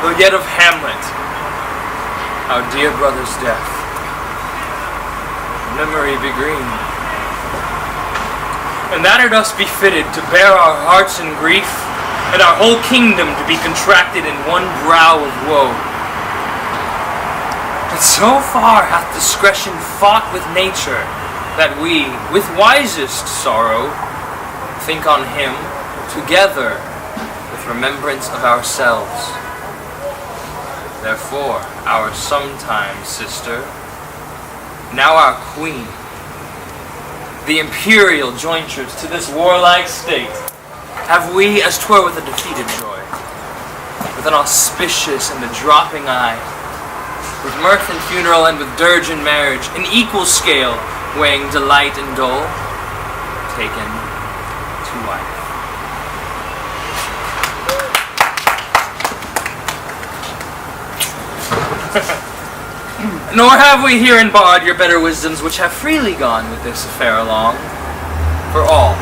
though yet of Hamlet, our dear brother's death. Memory be green. And that it us befitted to bear our hearts in grief, and our whole kingdom to be contracted in one brow of woe. But so far hath discretion fought with nature, that we, with wisest sorrow, think on him, together with remembrance of ourselves. Therefore, our sometime sister, now our queen, the imperial jointress to this warlike state, have we, as 'twere with a defeated joy, with an auspicious and a dropping eye, with mirth and funeral and with dirge and marriage, in equal scale, weighing delight and dole, taken to wife. Nor have we here embarred your better wisdoms, which have freely gone with this affair along. For all,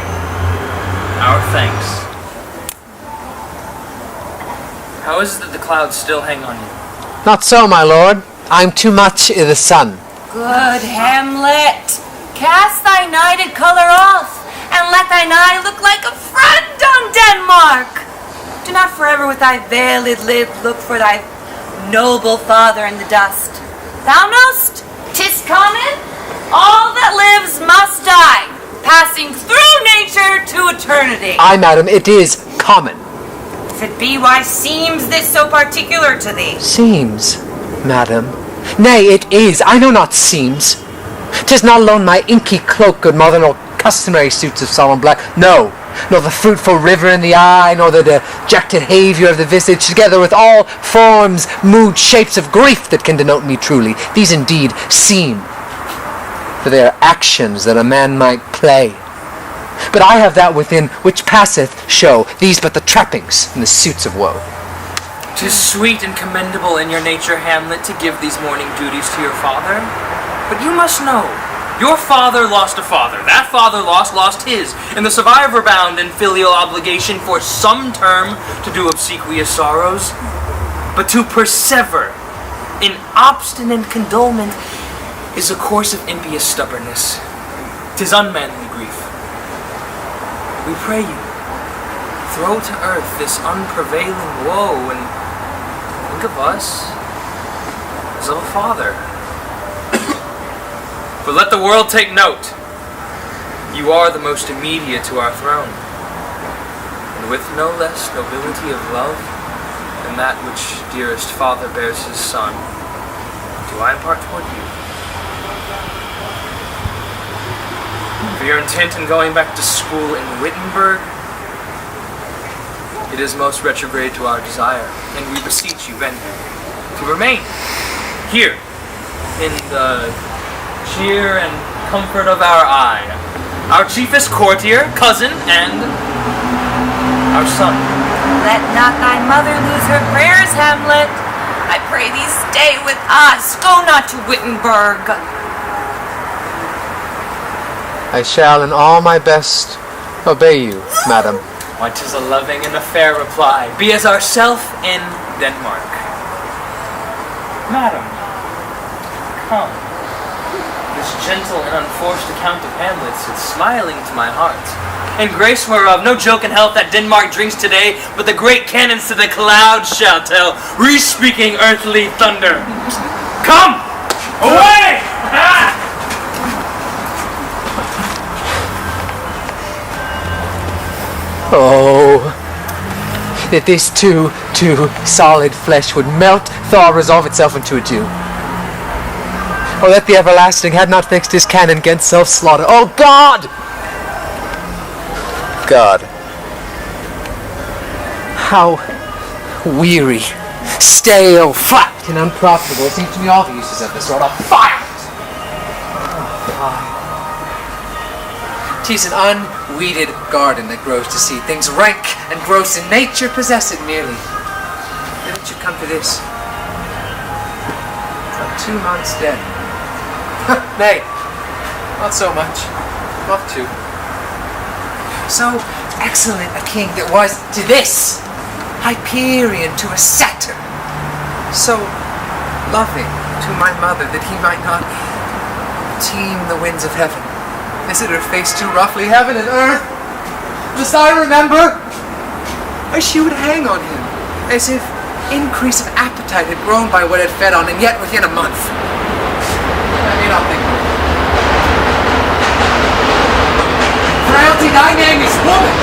our thanks. How is it that the clouds still hang on you? Not so, my lord. I'm too much i' the sun. Good Hamlet, cast thy nighted colour off, and let thine eye look like a friend on Denmark. Do not forever with thy veiled lid look for thy noble father in the dust. Thou know'st, 'tis common, all that lives must die, passing through nature to eternity. Aye, madam, it is common. If it be, why seems this so particular to thee? Seems, madam. Nay, it is. I know not seems. 'Tis not alone my inky cloak, good mother, nor customary suits of solemn black. No, nor the fruitful river in the eye, nor the dejected haviour of the visage, together with all forms, moods, shapes of grief that can denote me truly. These indeed seem, for they are actions that a man might play. But I have that within which passeth show, these but the trappings and the suits of woe. 'Tis sweet and commendable in your nature, Hamlet, to give these morning duties to your father. But you must know, your father lost a father. That father lost his, and the survivor bound in filial obligation for some term to do obsequious sorrows. But to persever in obstinate condolement is a course of impious stubbornness. 'Tis unmanly grief. We pray you, throw to earth this unprevailing woe, and think of us as of a father. But let the world take note. You are the most immediate to our throne, and with no less nobility of love than that which dearest father bears his son, do I impart toward you. For your intent in going back to school in Wittenberg, it is most retrograde to our desire, and we beseech you, Benjamin, to remain here in the cheer and comfort of our eye, our chiefest courtier, cousin, and our son. Let not thy mother lose her prayers, Hamlet. I pray thee stay with us. Go not to Wittenberg. I shall in all my best obey you, madam. Why, 'tis a loving and a fair reply. Be as ourself in Denmark. Madam, come. This gentle and unforced account of Hamlet sits smiling to my heart, and grace whereof no joke in health that Denmark drinks today, but the great cannons to the clouds shall tell, re-speaking earthly thunder. Come! Away! Oh, that this too solid flesh would melt, thaw, resolve itself into a dew. Oh, that the everlasting had not fixed his cannon against self-slaughter. Oh, God! God. How weary, stale, flat, and unprofitable seem to me all the uses of this world. Oh, fire! Oh, God. 'Tis an unweeded garden that grows to see things rank and gross in nature possess it merely. Then it should come to this. From 2 months dead. Nay, not so much. Not 2. So excellent a king that was to this, Hyperion to a satyr, so loving to my mother that he might not teem the winds of heaven, visit her face too roughly, heaven and earth. Dost I remember? As she would hang on him, as if increase of appetite had grown by what had fed on him, yet within a month. I may not think of it. Frailty, thy name is woman.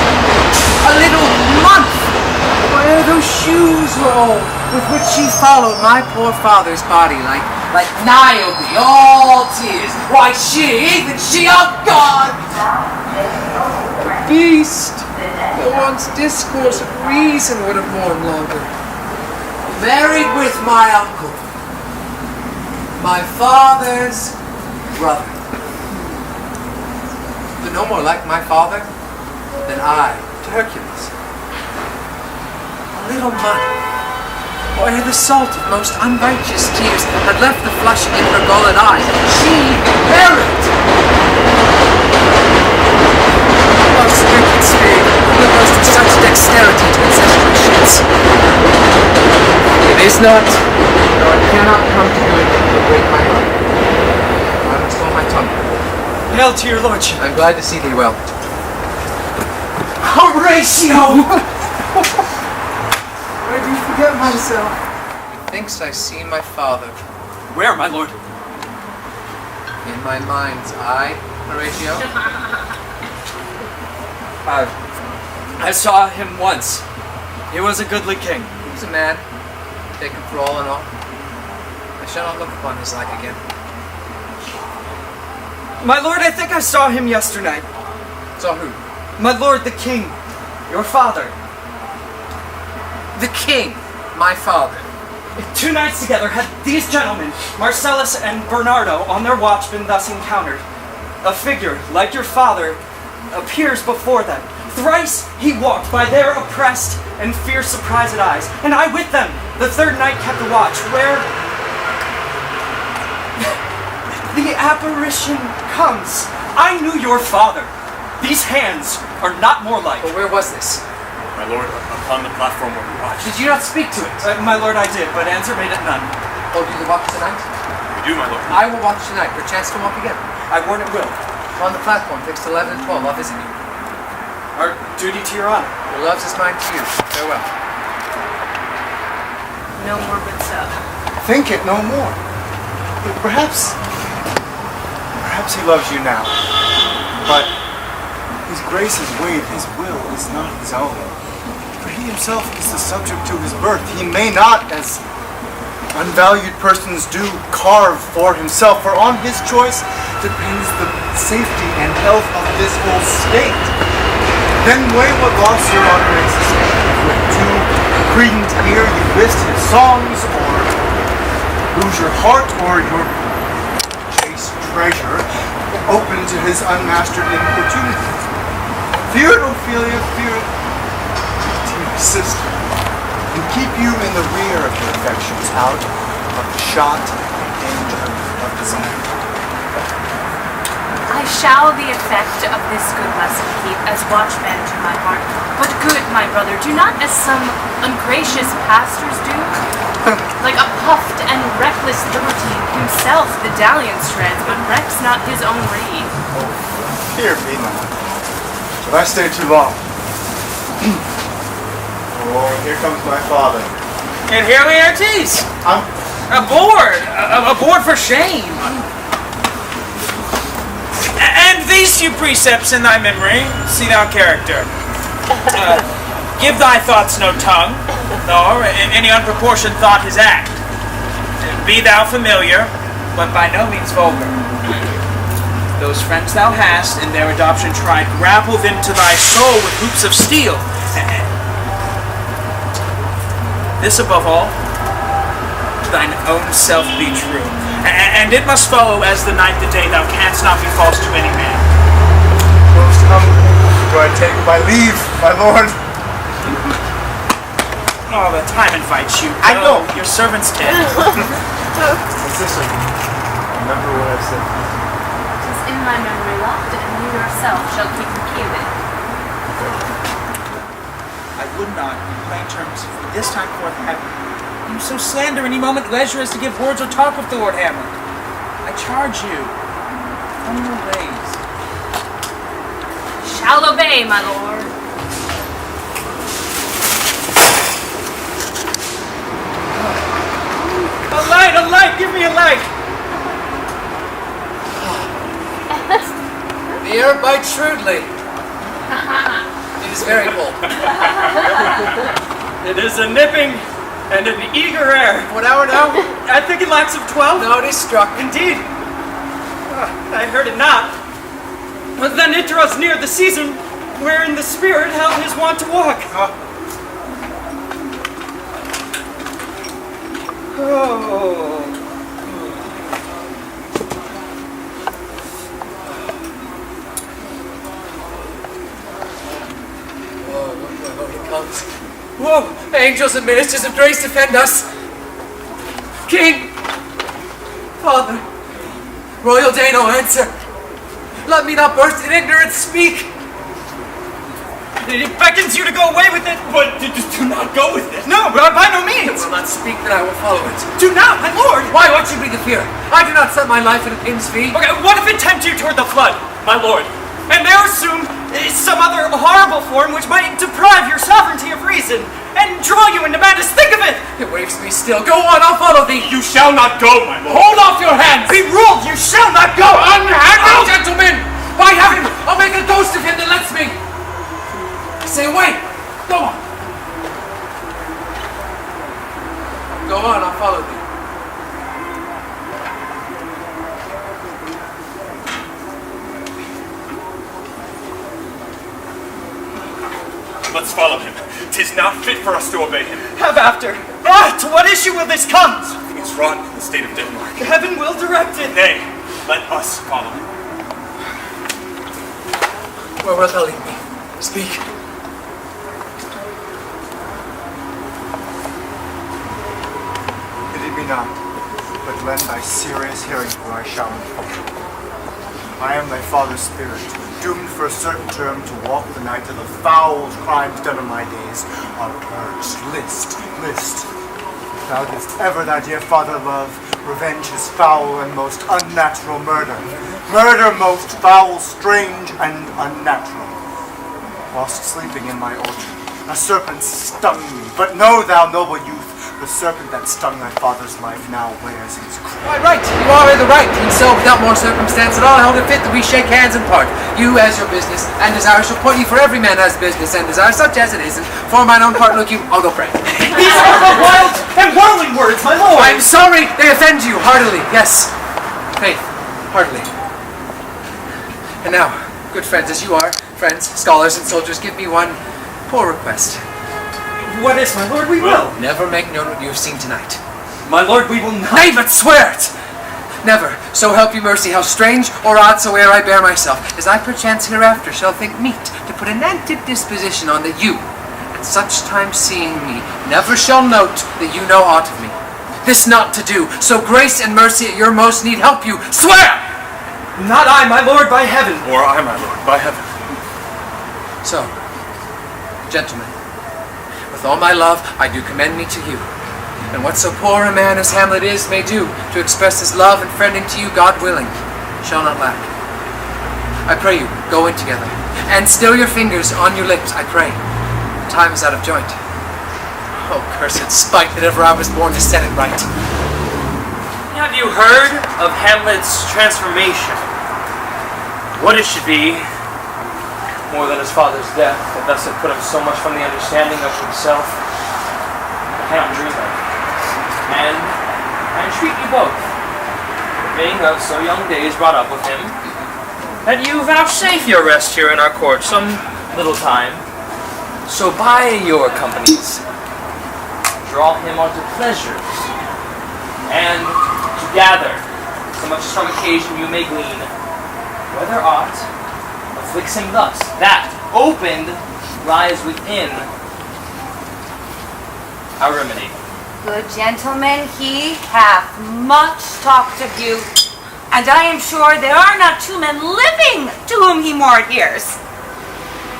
A little month. Where those shoes were old, with which she followed my poor father's body like Niobe, all tears. Why even she, oh God! A beast, that once discourse of reason would have mourned longer. Married with my uncle, my father's brother. But no more like my father than I to Hercules. A little money, where the salt of most unrighteous tears had left the flushing in her gullet eyes, she buried. Most wicked spirit, the most with such dexterity to ancestral shits. It is not, no, it cannot come to good to break my heart. I must hold my tongue. Hail to your lordship. I'm glad to see thee well. Horatio! Where do you forget myself? Methinks I see my father. Where, my lord? In my mind's eye, Horatio. I saw him once. He was a goodly king. He was a man, taken for all in all. I shall not look upon his like again. My lord, I think I saw him yesternight. Saw who? My lord, the king, your father. The king, my father. 2 nights together had these gentlemen, Marcellus and Bernardo, on their watch been thus encountered. A figure, like your father, appears before them. Thrice he walked by their oppressed and fierce surprised eyes, and I with them. The 3rd night kept the watch, where the apparition comes. I knew your father. These hands are not more like. But where was this? My lord, upon the platform where we watched. Did you not speak to it? My lord, I did, but answer made it none. Hold you the watch tonight? We do, my lord. I will watch tonight, perchance to walk again. I warn it will. On the platform, fixed 11 and 12, I'll visit you. Our duty to your honor. Your love's is mine to you. Farewell. No more but so. Think it no more. Perhaps he loves you now, but his grace's weight, his will, is not his own. For he himself is the subject to his birth. He may not, as unvalued persons do, carve for himself, for on his choice depends the safety and health of this whole state. Then weigh what loss your honor may sustain. With too credent ear you list his songs, or lose your heart, or your chaste treasure open to his unmastered importunities. Fear it, Ophelia, fear it, dear sister, and keep you in the rear of your affections, out of the shot and danger of desire. I shall the effect of this good lesson keep as watchman to my heart. But good, my brother, do not as some ungracious pastors do, like a puffed and reckless libertine, himself the dalliance shreds, but recks not his own reed. Oh, hear me, my lord. If I stay too long. Oh, here comes my father. And here Laertes! I'm Aboard for shame! And these 2 precepts in thy memory, see thou character. Give thy thoughts no tongue, nor any unproportioned thought his act. Be thou familiar, but by no means vulgar. Those friends thou hast, in their adoption tried, grapple them to thy soul with hoops of steel. This above all, thine own self be true. And it must follow as the night the day thou canst not be false to any man. most humble. Do I take my leave, my lord? Oh, the time invites you. I know. Your servant's dead. My sister, remember what I said. Tis in my memory locked, and you yourself shall keep the key of it. I would not, in plain terms, from this time forth have You so slander any moment leisure as to give words or talk with the Lord Hamlet. I charge you, from your ways. Shall obey, my lord. A light! Give me a light! The air bites shrewdly. It is very cold. It is a nipping and an eager air. What hour now? I think it lacks of 12. No, it is struck. Indeed. I heard it not. But then it draws near the season wherein the spirit held his wont to walk. Oh. Whoa, he comes. Whoa, angels and ministers of grace defend us. King, Father, royal Dano, answer. Let me not burst in ignorance, speak. It beckons you to go away with it. But do not go with it. No, by no means. I will not speak, then I will follow it. Do not, my lord. Why, what should be the fear? I do not set my life in a pin's fee. Okay, what if it tempt you toward the flood, my lord? And there assume some other horrible form which might deprive your sovereignty of reason and draw you into madness. Think of it! It waves me still. Go on, I'll follow thee. You shall not go, my lord. Hold off your hands! Be ruled, you shall not go! Unhand gentlemen! By heaven, I'll make a ghost of him that lets me. Say, wait! Go on! Go on, I'll follow thee. Let's follow him. 'Tis not fit for us to obey him. Have after. To what issue will this come? Something is wrong in the state of Denmark. Heaven will direct it. Nay, let us follow him. Where wilt thou lead me? Speak. Pity me not, but lend thy serious hearing, for I shall inform. I am thy father's spirit, doomed for a certain term to walk the night till the foul crimes done in my days are purged. List. Thou didst ever thy dear father love, revenge his foul and most unnatural murder. Murder most foul, strange, and unnatural. Whilst sleeping in my orchard, a serpent stung me. But know thou, noble youth, the serpent that stung thy father's life now wears his crown. Quite right, you are in the right, and so without more circumstance at all, I hold it fit that we shake hands and part. You as your business and desire shall point you, for every man has business and desire, such as it is, and for mine own part, look you, I'll go pray. These are the wild and whirling words, my lord. I'm sorry they offend you, heartily, yes. Faith, heartily. And now, good friends as you are, friends, scholars, and soldiers, give me one poor request. What is, my lord? We will. Never make known what you have seen tonight. My lord, we will not. Nay, but swear it! Never, so help you mercy, how strange or odd soe'er I bear myself, as I perchance hereafter shall think meet to put an ended disposition on that you, at such time seeing me, never shall note that you know aught of me. This not to do, so grace and mercy at your most need help you. Swear! Not I, my lord, by heaven. Or I, my lord, by heaven. So, gentlemen, with all my love, I do commend me to you. And what so poor a man as Hamlet is may do, to express his love and friending to you, God willing, shall not lack. I pray you, go in together, and still your fingers on your lips, I pray. Time is out of joint. Oh, cursed spite that ever I was born to set it right. Have you heard of Hamlet's transformation? What it should be, more than his father's death, that thus had put him so much from the understanding of himself, I cannot dream of. And I entreat you both, being of so young days brought up with him, that you vouchsafe your rest here in our court some little time, so by your companies draw him onto pleasures, and to gather so much as from occasion you may glean, whether aught afflicts him thus, that opened lies within our remedy. Good gentlemen, he hath much talked of you, and I am sure there are not two men living to whom he more adheres.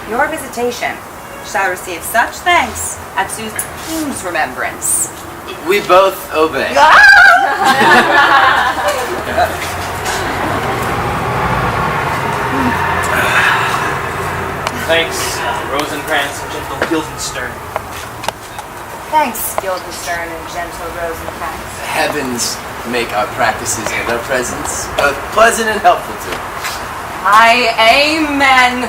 Your visitation shall receive such thanks as suits king's remembrance. We both obey. Thanks, Rosencrantz and gentle Guildenstern. Thanks, Guildenstern and gentle Rosencrantz. Heavens make our practices and our presence both pleasant and helpful to us. Amen.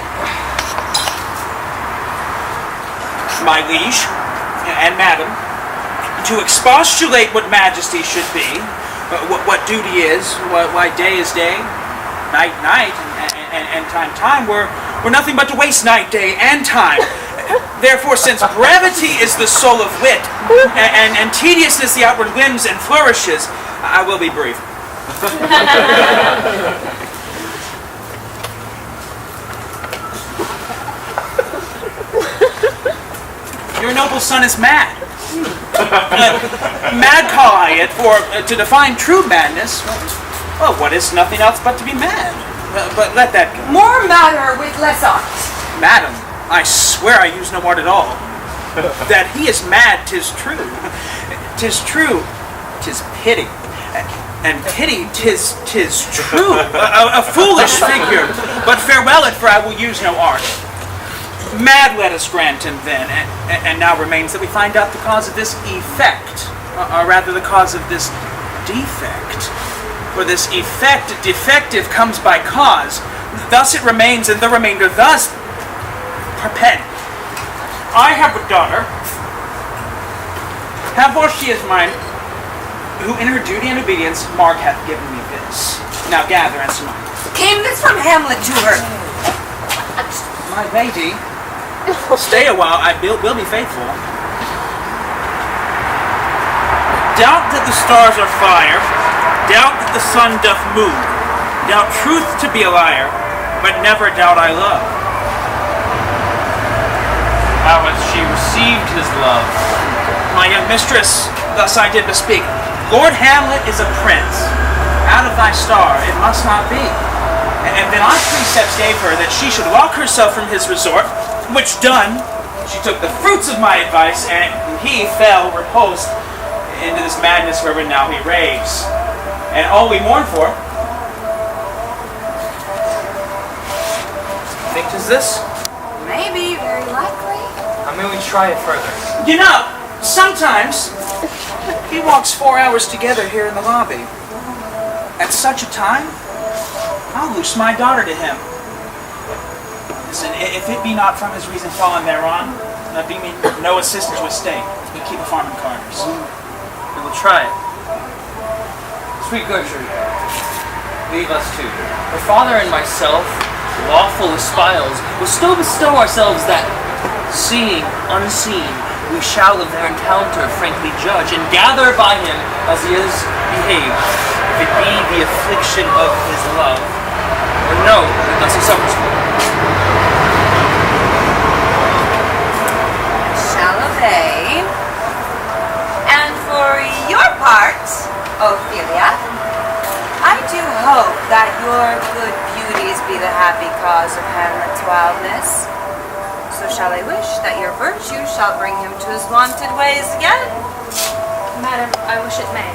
My liege and madam, to expostulate what majesty should be, what duty is, why day is day, night night, and time we're nothing but to waste night, day, and time. Therefore, since brevity is the soul of wit, and tediousness the outward limbs and flourishes, I will be brief. Your noble son is mad. Mad call I it, for to define true madness, well, what is nothing else but to be mad? But let that go. More matter with less art. Madam, I swear I use no art at all. That he is mad, 'tis true. 'Tis true, 'tis pity. And pity, 'tis true. A foolish figure, but farewell it, for I will use no art. Mad let us grant him then, and now remains that we find out the cause of this effect, or rather the cause of this defect. For this effect, defective, comes by cause, thus it remains, and the remainder thus perpend. I have a daughter, have what she is mine, who in her duty and obedience Mark hath given me this. Now gather and smile. Came this from Hamlet to her? My lady, stay a while, I will be faithful. Doubt that the stars are fire, doubt that the sun doth move, doubt truth to be a liar, but never doubt I love. How hath she received his love? My young mistress, thus I did bespeak. Lord Hamlet is a prince. Out of thy star it must not be. And then I precepts gave her that she should lock herself from his resort, which done, she took the fruits of my advice, and he fell repulsed into this madness wherein now he raves. And all we mourn for, think 'tis this? Maybe, very likely. How may we try it further? You know, sometimes he walks 4 hours together here in the lobby. At such a time, I'll loose my daughter to him. Listen, if it be not from his reason fallen thereon, that be me no assistance to his state, we keep a farm in Carter's. We will try it. Sweet Gertrude, leave us too. Her father and myself, lawful espials, will still bestow ourselves that, seeing unseen, we shall of their encounter frankly judge, and gather by him as he is behaved, if it be the affliction of his love, or no, that thus he suffers for. Shall obey. And for your part, Ophelia, I do hope that your good beauties be the happy cause of Hamlet's wildness. So shall I wish that your virtue shall bring him to his wonted ways again? Madam, I wish it may.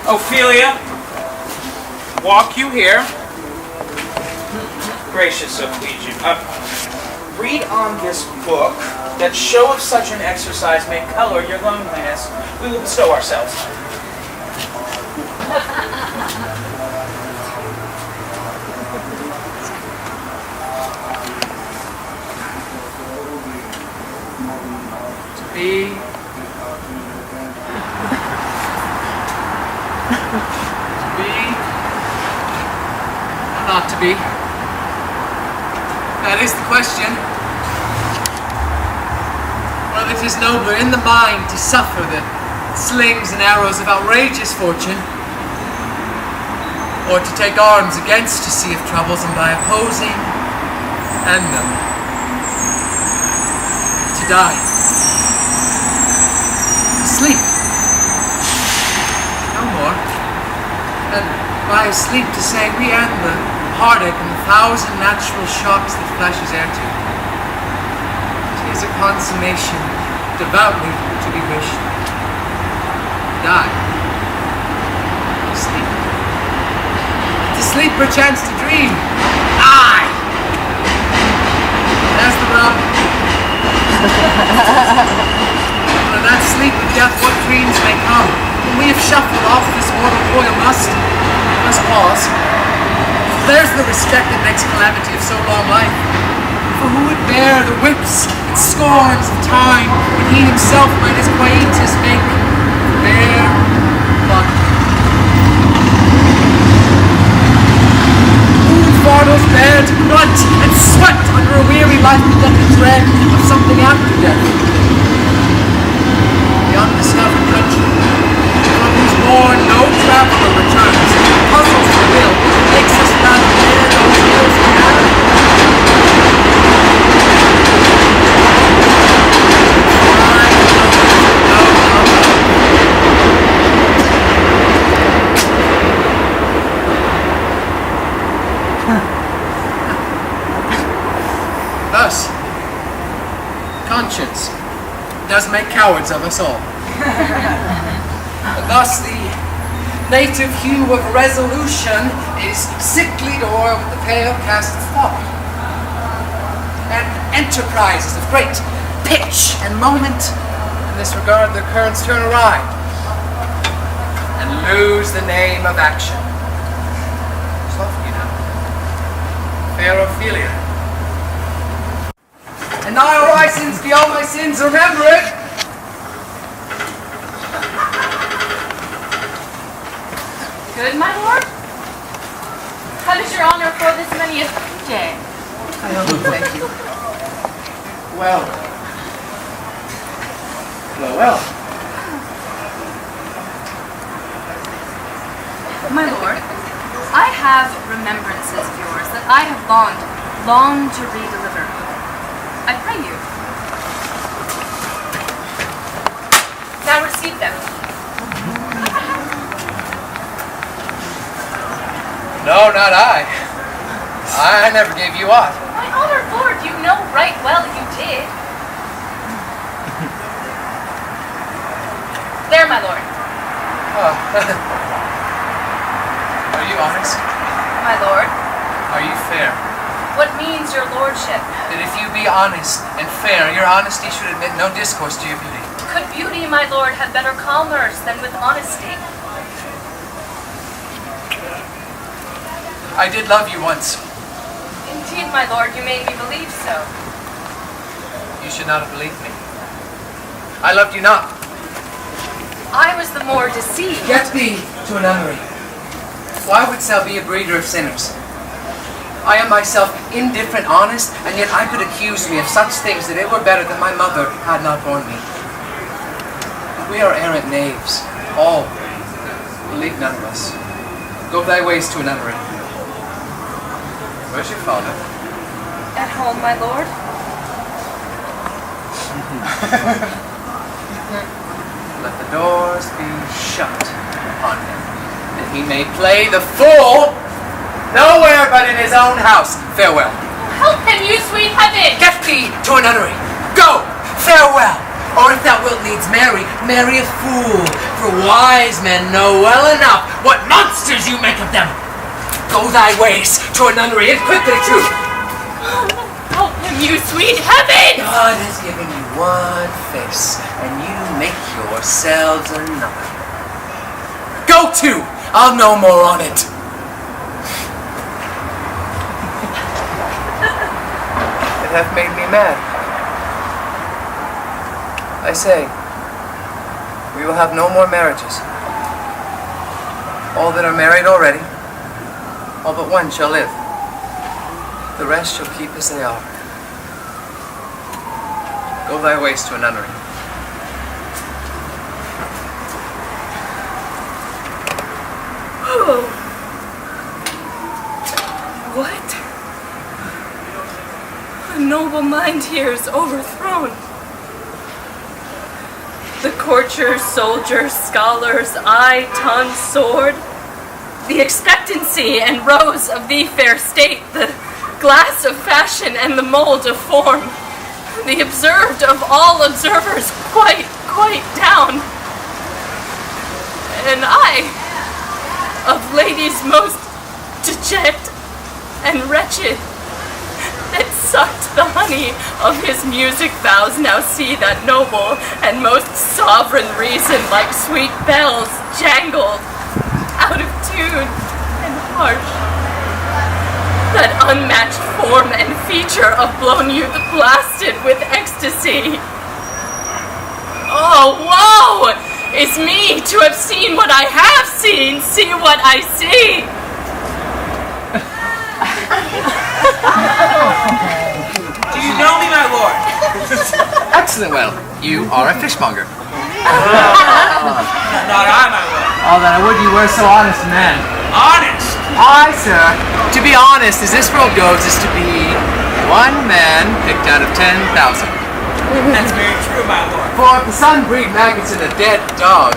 Ophelia, walk you here. Gracious, so please you. Read on this book, that show of such an exercise may color your loneliness. We will bestow ourselves. Be. Not to be. That is the question. Whether it is nobler in the mind to suffer the slings and arrows of outrageous fortune, or to take arms against to see of troubles, and by opposing and them, to die. To sleep. No more. And by sleep to say we end the heartache and the thousand natural shocks that flesh is heir to. 'Tis a consummation devoutly to be wished. die. Sleep. To sleep, perchance to dream. Aye! There's the rub. Under that sleep of death, what dreams may come? When we have shuffled off this mortal coil must pause. There's the respect that makes calamity of so long life. For who would bear the whips and scorns of time when he himself might his quietus make bare blood? Who would Fardos bear to grunt and sweat under a weary life bedecked in dread of something after death? The undiscovered country, from whose bourne no traveler returns, puzzles the will, makes us not bear those ills we have. Thus, conscience does make cowards of us all. Thus, the native hue of resolution is sicklied o'er with the pale cast of thought. And enterprises of great pitch and moment in this regard their currents turn awry and lose the name of action. Softly now, fair Ophelia. And now all my sins be all my sins, remember it! Good, my lord? How does your honor for this many a day? I don't thank you. Well. My lord, I have remembrances of yours that I have longed to redeliver. I pray you. Now receive them. No, not I. I never gave you aught. My honored lord, you know right well you did. There, my lord. Oh. Are you honest? My lord, Are you fair? what means your lordship? That if you be honest and fair, your honesty should admit no discourse to your beauty. Could beauty, my lord, have better commerce than with honesty? I did love you once. Indeed, my lord, you made me believe so. You should not have believed me. I loved you not. I was the more deceived. Get thee to a nunnery. Why wouldst thou be a breeder of sinners? I am myself indifferent, honest, and yet I could accuse me of such things that it were better that my mother had not borne me. We are errant knaves, all. Believe none of us. Go thy ways to a nunnery. Where's your father? At home, my lord. Let the doors be shut upon him, that he may play the fool nowhere but in his own house. Farewell. Help him, you sweet heaven! Get thee to a nunnery. Go! Farewell! Or if thou wilt needs marry, marry a fool, for wise men know well enough what monsters you make of them. Go thy ways to a nunnery, and quickly too. Help him, you sweet heaven! God has given you one face, and you make yourselves another. Go to! I'll no more on it. It hath made me mad. I say, we will have no more marriages. All that are married already, all but one shall live. The rest shall keep as they are. Go thy ways to a nunnery. Oh. What? A noble mind here is overthrown. The courtiers, soldiers, scholars, eye, tongue, sword, the expectancy and rose of thee, fair state, the glass of fashion and the mold of form, the observed of all observers, quite down. and I, of ladies most deject and wretched, that sucked the honey of his music vows, now see that noble and most sovereign reason like sweet bells jangled, out of tune and harsh. That unmatched form and feature of blown youth blasted with ecstasy. Oh, woe is me to have seen what I have seen, see what I see. Do you know me, my lord? Excellent, well, you are a fishmonger. Not I, my lord. Oh, then I would you were so honest a man. Honest. Aye, sir. To be honest, as this world goes, is to be one man picked out of 10,000. That's very true, my lord. For if the sun breed maggots in a dead dog.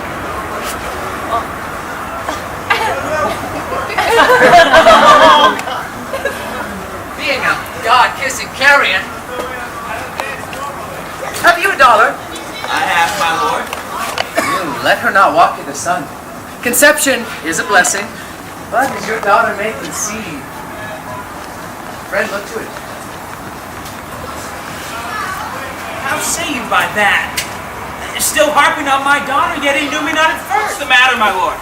Being a god-kissing carrion. Have you $1? I have, my lord. Let her not walk in the sun. Conception is a blessing, but as your daughter may conceive. Friend, look to it. How say you by that? Still harping on my daughter, yet he knew me not at first. What's the matter, my lord?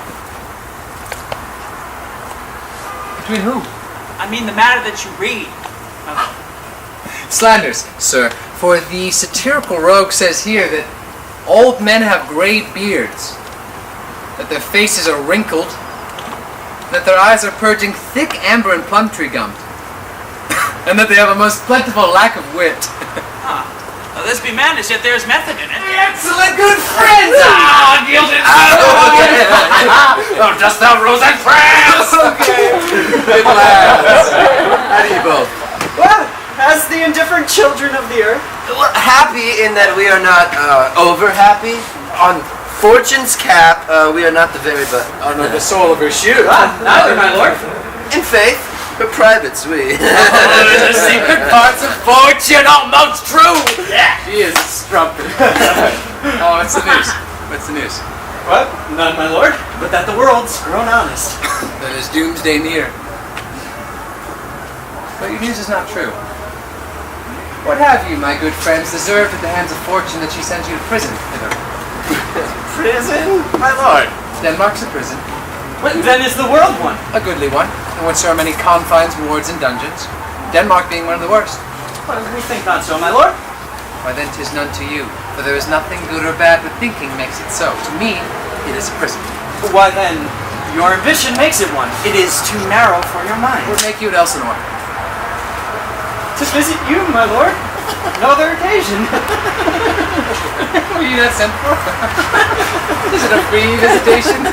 Between who? I mean the matter that you read, my lord. Slanders, sir. For the satirical rogue says here that old men have gray beards, that their faces are wrinkled, that their eyes are purging thick amber and plum tree gum, and that they have a most plentiful lack of wit. Well, this be madness, yet there is method in it. Excellent, good friends! Ah, gilded oh, dost thou rose and prance? Okay. Good lads. How do you both? Well, as the indifferent children of the earth. We're happy in that we are not over happy. On fortune's cap, we are not the very but. Under the sole of her shoe. Neither, my lord. In faith, we're privates, we. The secret parts of fortune, almost true! Yeah. She is a strumpet. Oh, what's the news? What's the news? What? None, my lord, but that the world's grown honest. That is doomsday near. But your news is not true. What have you, my good friends, deserved at the hands of fortune that she sends you to prison hither? Prison? My lord. Denmark's a prison. What then is the world one? A goodly one, in which there are many confines, wards, and dungeons. Denmark being one of the worst. Well, we think not so, my lord. Why then 'tis none to you, for there is nothing good or bad, but thinking makes it so. To me, it is a prison. Why then, your ambition makes it one. It is too narrow for your mind. What make you at Elsinore? To visit you, my lord. No other occasion. Were you not sent for? Is it a free visitation?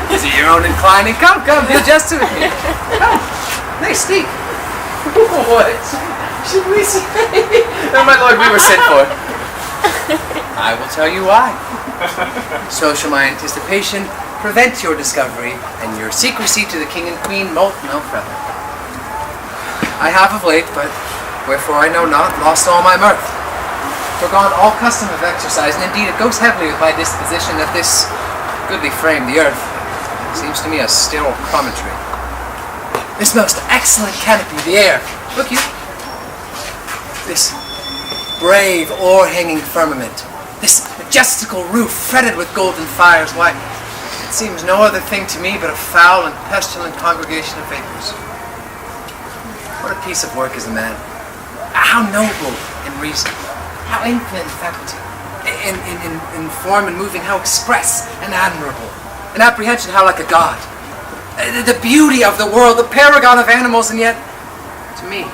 Is it your own inclining? Come, deal justice with me. Come, nay, speak. What should we say? Oh, my lord, we were sent for. I will tell you why. So shall my anticipation prevent your discovery, and your secrecy to the king and queen moult no further. I have of late, but wherefore I know not, lost all my mirth, forgone all custom of exercise, and indeed it goes heavily with my disposition that this goodly frame, the earth, seems to me a sterile promontory. This most excellent canopy, the air, look you, this brave o'erhanging firmament, this majestical roof fretted with golden fires, why, it seems no other thing to me but a foul and pestilent congregation of vapors. What a piece of work is a man. How noble in reason, how infinite in faculty, in form and moving, how express and admirable. In apprehension, how like a god. The beauty of the world, the paragon of animals, and yet, to me,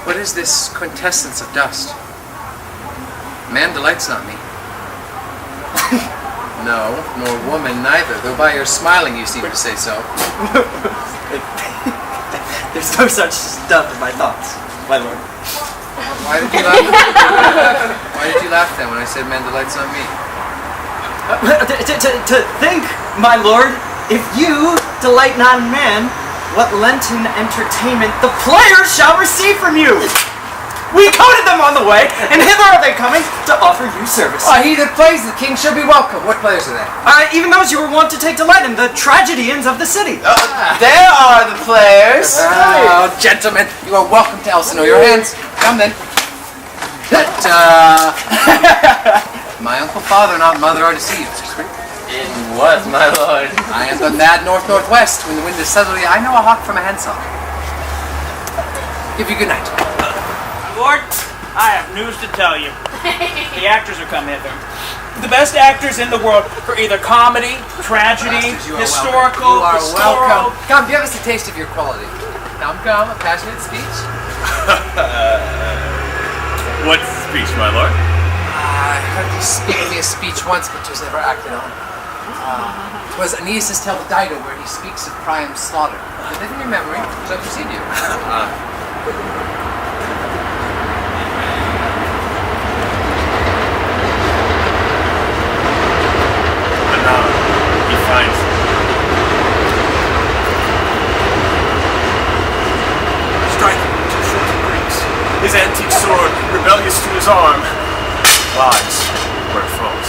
what is this quintessence of dust? Man delights not me. No, nor woman neither, though by your smiling you seem to say so. There's no such stuff in my thoughts, my lord. Why did you laugh? Why did you laugh then when I said man delights not me? To think, my lord, if you delight not in man, what Lenten entertainment the players shall receive from you! We counted them on the way, and hither are they coming to offer you service. He that plays the king shall be welcome. What players are they? Even those you were wont to take delight in, the tragedians of the city. There are the players. Oh, gentlemen, you are welcome to Elsinore. Your hands. Come then. My uncle, father, and aunt mother are deceived. In what, my lord? I am the mad north-northwest. When the wind is southerly, I know a hawk from a handsaw. Give you good night. Lord, I have news to tell you. The actors are come hither. The best actors in the world for either comedy, tragedy, Masters, you are historical, welcome. You are pastoral. welcome. Come, give us a taste of your quality. Come, a passionate speech. What speech, my lord? I heard you speak me a speech once, but 'twas never acted on. 'Twas Aeneas' Tell the Dido, where he speaks of Priam's slaughter. But live in your memory, so I precede you. He finds striking to short and breaks. His antique sword, rebellious to his arm, lies where it falls.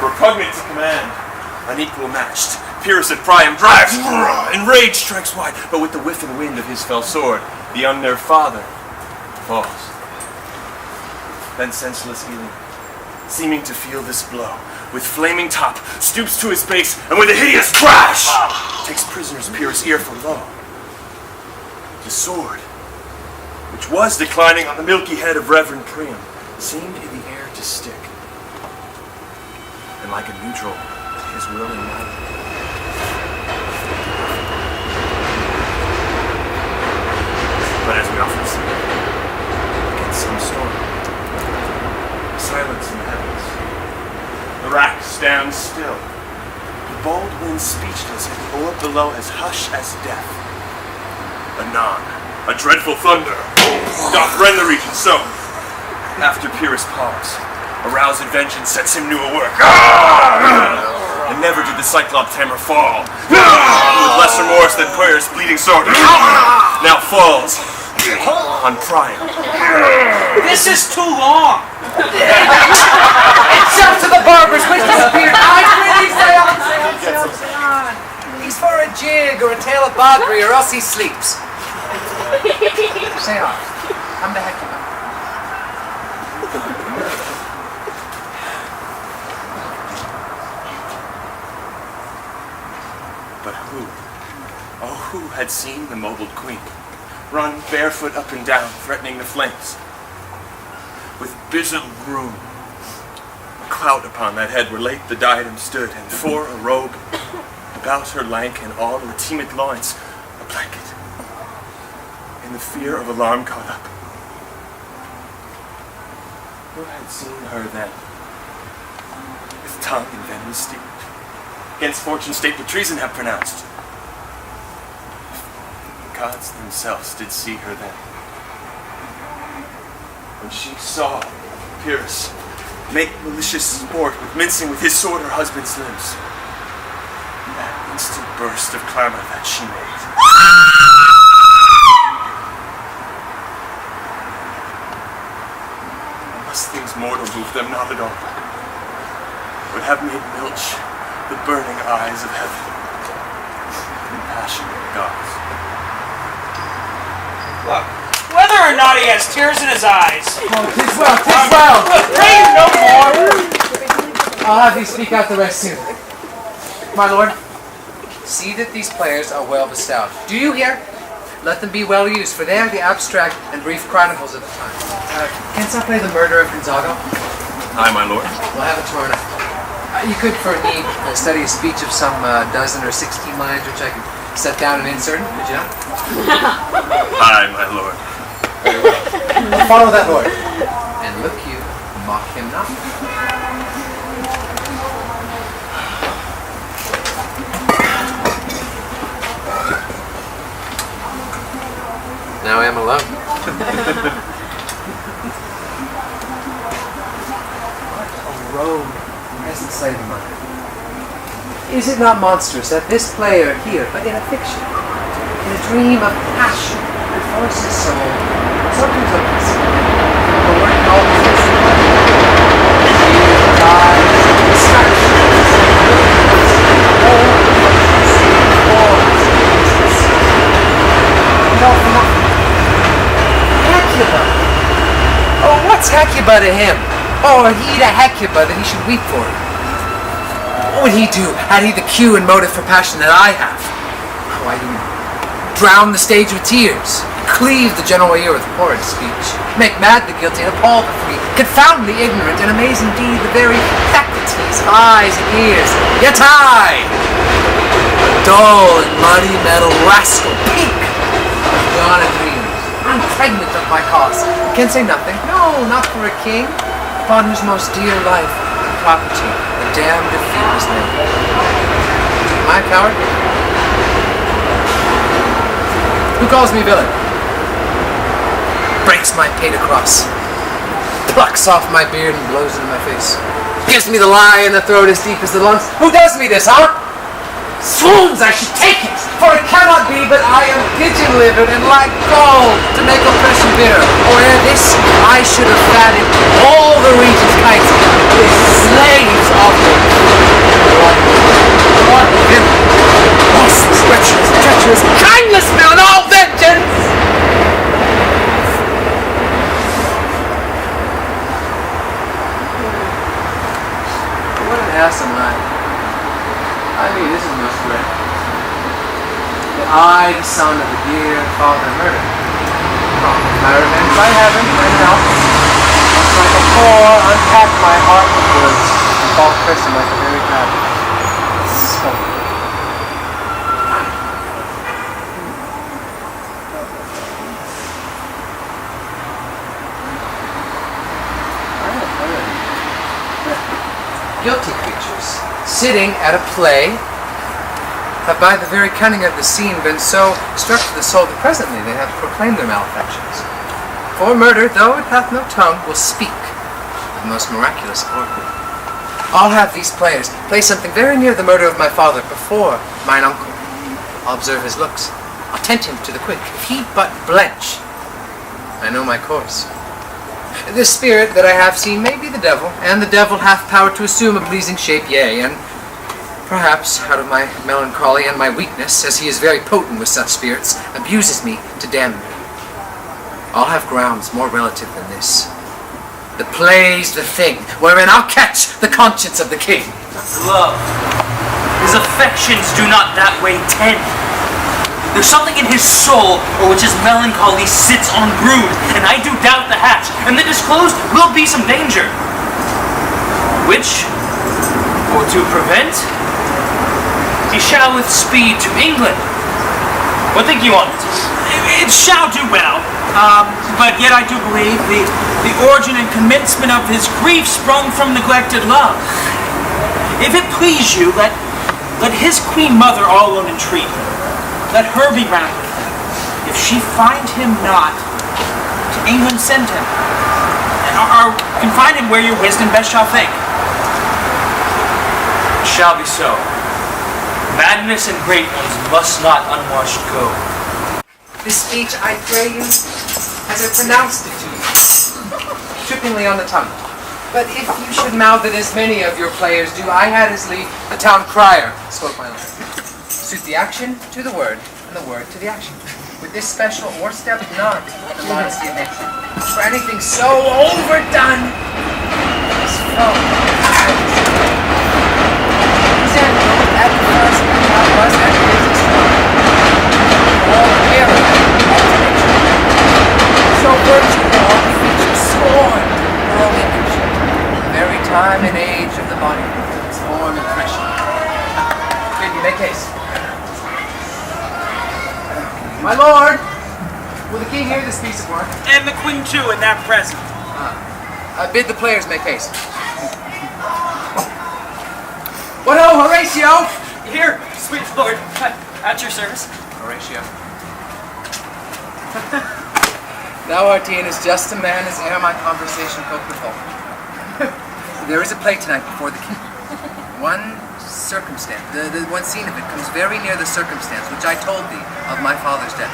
Repugnant to command, unequal matched. Pyrrhus at Priam drives, enraged strikes wide, but with the whiff and wind of his fell sword, the unnerved father falls. Then senseless Helium, seeming to feel this blow, with flaming top, stoops to his base, and with a hideous crash, takes prisoner's Pyrrhus' ear for lo. The sword, which was declining on the milky head of Reverend Priam, seemed in the air to stick, and like a neutral, his will ignited. But as we often see, against some storm, silence in the heavens, the rack stands still, the bold wind speechless, and the orb below as hush as death. Anon, a dreadful thunder doth rend the region so. After Pyrrhus' pause, aroused vengeance sets him new a work. And never did the Cyclops hammer fall. With less remorse than Pyrrhus' bleeding sword now falls on Priam. This is too long. It's up to the barbers. Which disappeared. I really say on. He's for a jig or a tale of Barbary, or else he sleeps. Say on. Come the heck of him. But who had seen the mobile queen run barefoot up and down, threatening the flames? With bizzled broom, a clout upon that head where late the diadem stood, and for a robe about her lank and all her teeming loins, a blanket. In the fear of alarm caught up. Who had seen her then? With tongue and venom steeped, against fortune's stately treason have pronounced. The gods themselves did see her then. When she saw Pyrrhus make malicious sport with mincing with his sword her husband's limbs. That instant burst of clamor that she made. Unless things mortal move them not at all, would have made milch the burning eyes of heaven and passionate gods. Look, whether or not he has tears in his eyes, Tis well. pray you no more. I'll have you speak out the rest soon. My lord, see that these players are well bestowed. Do you hear? Let them be well used, for they are the abstract and brief chronicles of the time. Canst thou play the murder of Gonzago? Aye, my lord. We'll have it tomorrow night. You could, for need, study a speech of some dozen or 16 lines, which I could set down and insert, could you not? Aye, my lord. Follow that lord. And look you, mock him not. Now I am alone. as enslaved the mind. Is it not monstrous that this player here, but in a fiction, in a dream of passion that forces his soul, sometimes opens the word always is the tears, eyes, distractions, all and all for nothing. Hecuba! Oh, what's Hecuba to him? Or he to Hecuba that he should weep for it? What would he do had he the cue and motive for passion that I have? Why, he would drown the stage with tears, cleave the general ear with horrid speech, make mad the guilty and appall the free, confound the ignorant, and amaze indeed the very faculties of eyes and ears. Yet I, a dull and muddy metal rascal, peak of gone dreams, unpregnant of my cause, can say nothing, no, not for a king, upon whose most dear life and property the damned of fear is laid. Am I a coward? Who calls me villain? Breaks my paid across, plucks off my beard and blows it in my face, gives me the lie in the throat as deep as the lungs. Who does me this, huh? Swoons, I should take it, for it cannot be but I am pigeon-livered and like gall to make oppression bitter, or ere this I should have fatted all the region's kites with slaves of them. Lord, him, lostless, treacherous, kindless villain, all vengeance! What an ass am I? I mean, this is no threat. That I, the son of the dear father murdered, promise my revenge by heaven, myself, must like a whore unpack my heart with words, and fall cursing like a very bad. Spoken. Guilty creatures, sitting at a play, have by the very cunning of the scene been so struck to the soul that presently they have proclaimed their malefactions. For murder, though it hath no tongue, will speak of the most miraculous order. I'll have these players play something very near the murder of my father before mine uncle. I'll observe his looks. I'll tempt him to the quick. If he but blench, I know my course. The spirit that I have seen may be the devil, and the devil hath power to assume a pleasing shape, yea, and perhaps out of my melancholy and my weakness, as he is very potent with such spirits, abuses me to damn me. I'll have grounds more relative than this. The play's the thing, wherein I'll catch the conscience of the king. Love. His affections do not that way tend. There's something in his soul or which his melancholy sits on brood, and I do doubt the hatch, and the disclosed will be some danger. Which, for to prevent, he shall with speed to England. What think you on it? It shall do well, but yet I do believe the origin and commencement of his grief sprung from neglected love. If it please you, let his queen mother all alone entreat him. Let her be round with him. If she find him not, to England send him. Or confine him where your wisdom best shall think. It shall be so. Madness and great ones must not unwashed go. This speech, I pray you, as I pronounced it to you, trippingly on the tongue. But if you should mouth it as many of your players do, I had as leave the town crier spoke my life. Suit the action to the word, and the word to the action. With this special or step not the modesty of nature. For anything so overdone is from example, at the first and was at the business all error of nature. So virtue all features scorned all image. The very time and age of the body, its form and pressure. Good, you make haste. My lord, will the king hear this piece of work? And the queen too, in that present. I bid the players make haste. What ho, Horatio! Here, sweet lord, at your service. Horatio. Thou art e'en as just a man as e'er my conversation could withhold. There is a play tonight before the king. one circumstance, the one scene of it comes very near the circumstance which I told thee of my father's death.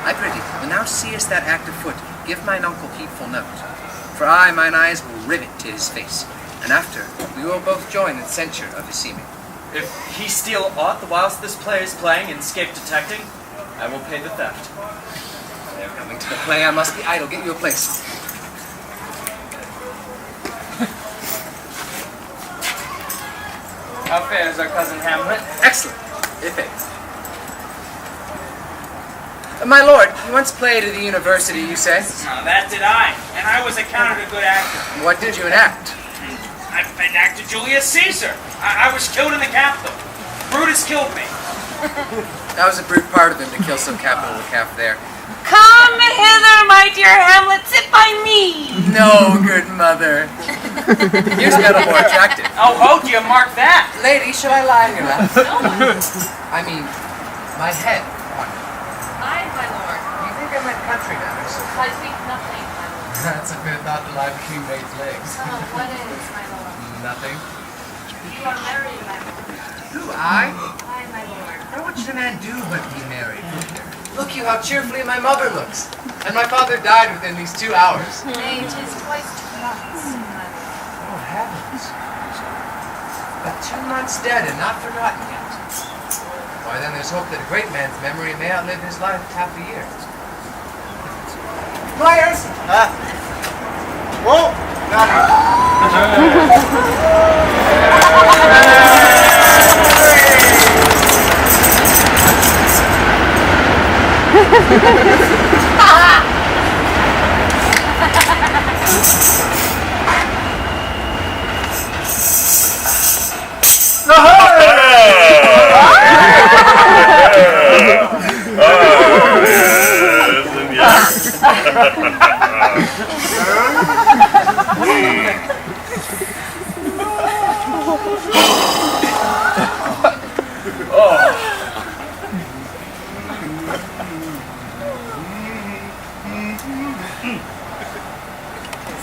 I prithee, when thou seest that act afoot, give mine uncle heedful note. For mine eyes will rivet to his face, and after we will both join in censure of his seeming. If he steal aught the whilst this play is playing and escape detecting, I will pay the theft. They're coming to the play, I must be idle. Get you a place. How fares our cousin Hamlet? Excellent, if it. My lord, you once played at the university, you say? That did I, and I was accounted a good actor. What did you enact? I acted Julius Caesar. I was killed in the Capitol. Brutus killed me. That was a brute part of him to kill so capital a calf there. Come hither, my dear Hamlet, sit by me. No, good mother. Yours got a more attractive. Oh, do you mark that? Lady, should I lie on your lap? No. I mean, my head. Aye, my lord. You think I meant country matters? I speak nothing, my lord. That's a good thought to lie between Ray's legs. Oh, what is, my lord? Nothing. You are married, my lord. Who, I? Aye, my lord. Now what should a man do but be married? Look you how cheerfully my mother looks. And my father died within these 2 hours. Nay, 'tis twice 2 months, my lord. Oh, heavens. But 2 months dead and not forgotten yet. Why, then there's hope that a great man's memory may outlive his life half a year. Myers! Whoa!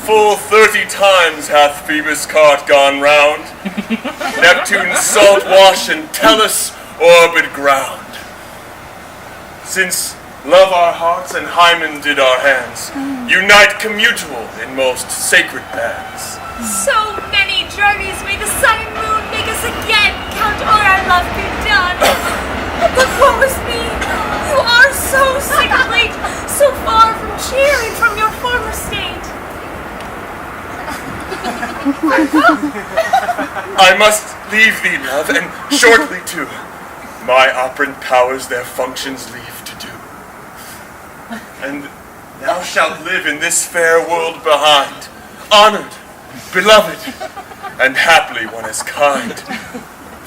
Full 30 times hath Phoebus' cart gone round, Neptune's salt wash and Tellus' orbed ground. Since love our hearts and Hymen did our hands, unite commutual in most sacred bands. So many journeys may the sun and moon make us again count o'er our love be done. But woe is me, you are so sick of late, so far from cheer and from your former state. I must leave thee, love, and shortly too. My operant powers their functions leave to do. And thou shalt live in this fair world behind, honored, beloved, and haply one as kind.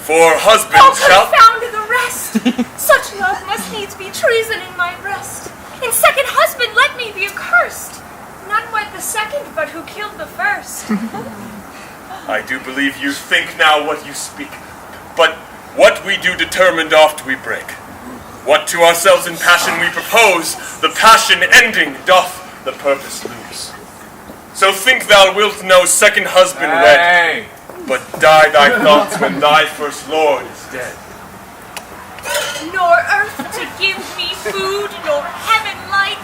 For husband shalt... Confound the rest! Such love must needs be treason in my breast. In second husband let me be accursed. None wed the second, but who killed the first. I do believe you think now what you speak, but what we do determined oft we break. What to ourselves in passion we propose, the passion ending doth the purpose lose. So think thou wilt no second husband wed, but die thy thoughts when thy first lord is dead. Nor earth to give me food, nor heaven light,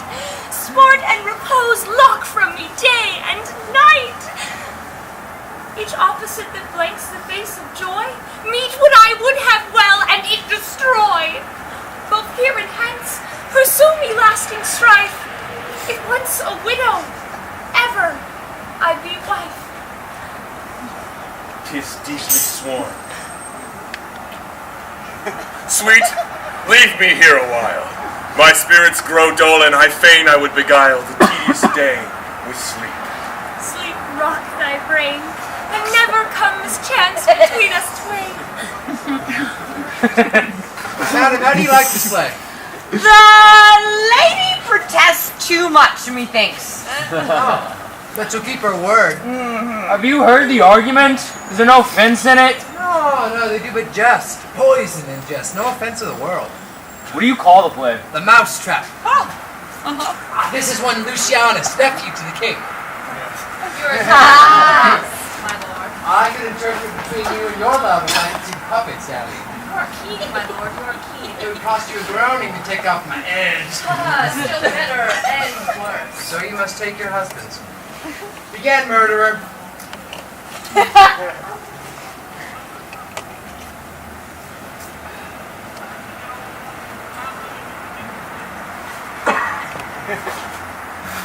sport and repose lock from me day and night. Each opposite that blanks the face of joy, meet what I would have well, and it destroy. Both here and hence, pursue me lasting strife. If once a widow, ever I be wife. 'Tis deeply sworn. Sweet, leave me here a while. My spirits grow dull, and I fain I would beguile the tedious day with sleep. Sleep rock thy brain, and never comes chance between us twain. Madam, how do you like this play? The lady protests too much, methinks. But she'll keep her word. Have you heard the argument? Is there no offense in it? No, they do but jest. Poison and jest. No offense of the world. What do you call the play? The Mousetrap. This is one Lucianus, nephew to the king. Yours, my lord. I can interpret between you and your love fancy puppets, Sally. You are keen, my lord, you are keen. It would cost you a groaning to take off my edge. Still better and worse. So you must take your husband's. Begin, murderer.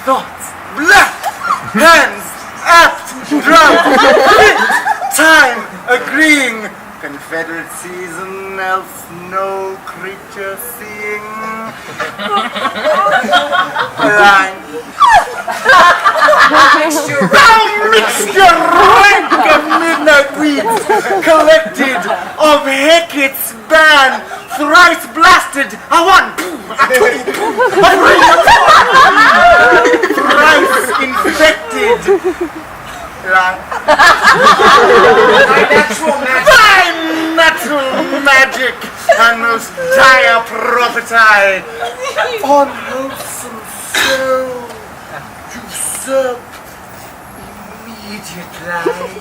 Thoughts, left, hands, apt, drum, fit, time, agreeing, Confederate season, else no creature seeing. Line. Thou mixture rank of midnight weeds, collected of Hecate's band, thrice blasted, a one, a two, a three, thrice infected. Line. Thy natural magic and most dire prophesy on wholesome soul usurp immediate life.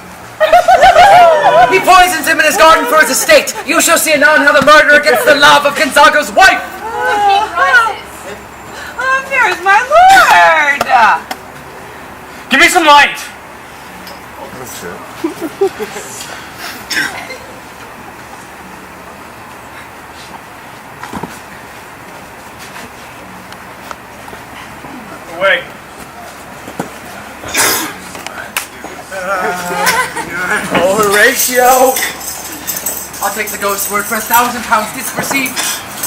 He poisons him in his garden for his estate. You shall see anon how the murderer gets the love of Gonzaga's wife. Oh, there's my lord! Give me some light! Away. Horatio! I'll take the ghost's word for £1,000 disreceived.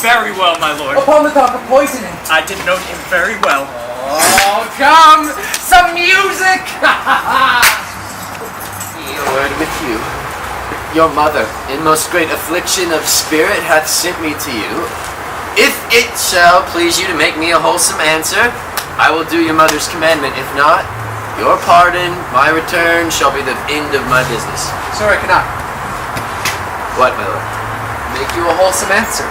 Very well, my lord. Upon the talk of poisoning. I did note him very well. Oh, come! Some music! A word with you. Your mother, in most great affliction of spirit, hath sent me to you. If it shall please you to make me a wholesome answer, I will do your mother's commandment. If not, your pardon, my return, shall be the end of my business. Sir, I cannot. What, my lord? Make you a wholesome answer.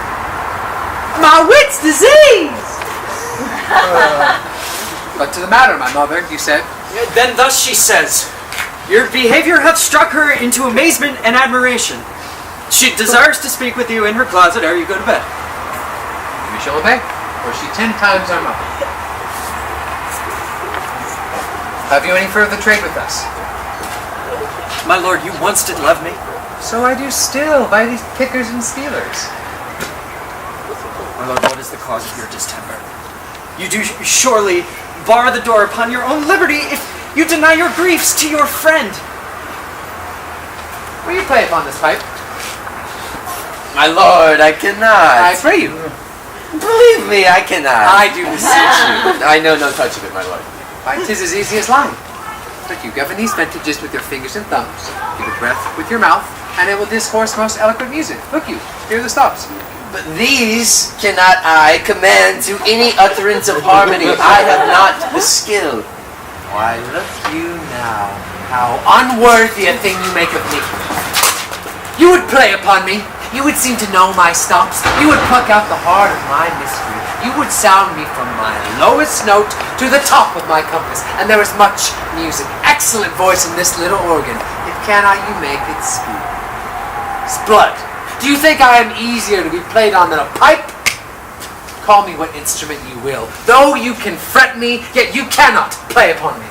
My wit's disease! But to the matter, my mother, you said. Then thus she says, your behavior hath struck her into amazement and admiration. She desires to speak with you in her closet ere you go to bed. We shall obey, or she 10 times our mother. Have you any further trade with us? My lord, you once did love me. So I do still, by these pickers and stealers. My lord, what is the cause of your distemper? You do surely bar the door upon your own liberty if you deny your griefs to your friend. Will you play upon this pipe? My lord, I cannot. I pray you. Believe me, I cannot. I do beseech you. I know no touch of it, my lord. Why, 'tis as easy as lying. Look, you govern these ventages with your fingers and thumbs. Give it breath with your mouth, and it will discourse most eloquent music. Look you, hear the stops. But these cannot I command to any utterance of harmony. I have not the skill. Why, look you now, how unworthy a thing you make of me. You would play upon me. You would seem to know my stops. You would pluck out the heart of my mystery. You would sound me from my lowest note to the top of my compass. And there is much music, excellent voice in this little organ. Yet cannot you make it speak? Blood. Do you think I am easier to be played on than a pipe? Call me what instrument you will. Though you can fret me, yet you cannot play upon me.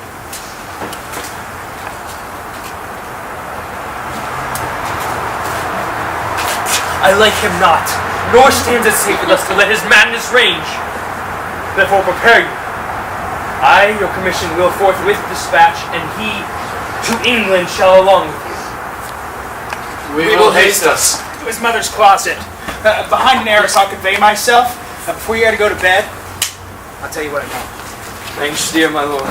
I like him not, nor stands it safe with us to let his madness range. Therefore prepare you. I, your commission, will forthwith dispatch, and he to England shall along with you. We will haste us. To his mother's closet. Behind an arras I'll convey myself. Before you got to go to bed, I'll tell you what I know. Thanks, dear my lord.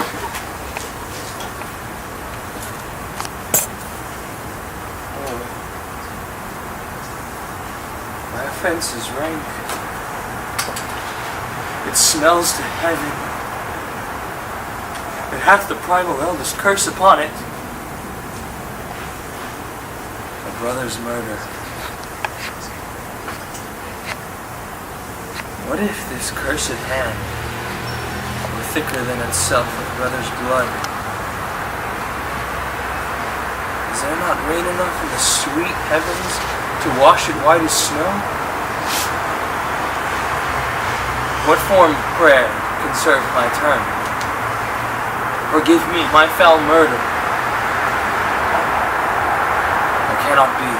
My offense is rank. It smells to heaven. It hath the primal eldest curse upon it. A brother's murder. What if this cursed hand were thicker than itself with brother's blood? Is there not rain enough in the sweet heavens to wash it white as snow? What form of prayer can serve my turn? Forgive me my foul murder. It cannot be,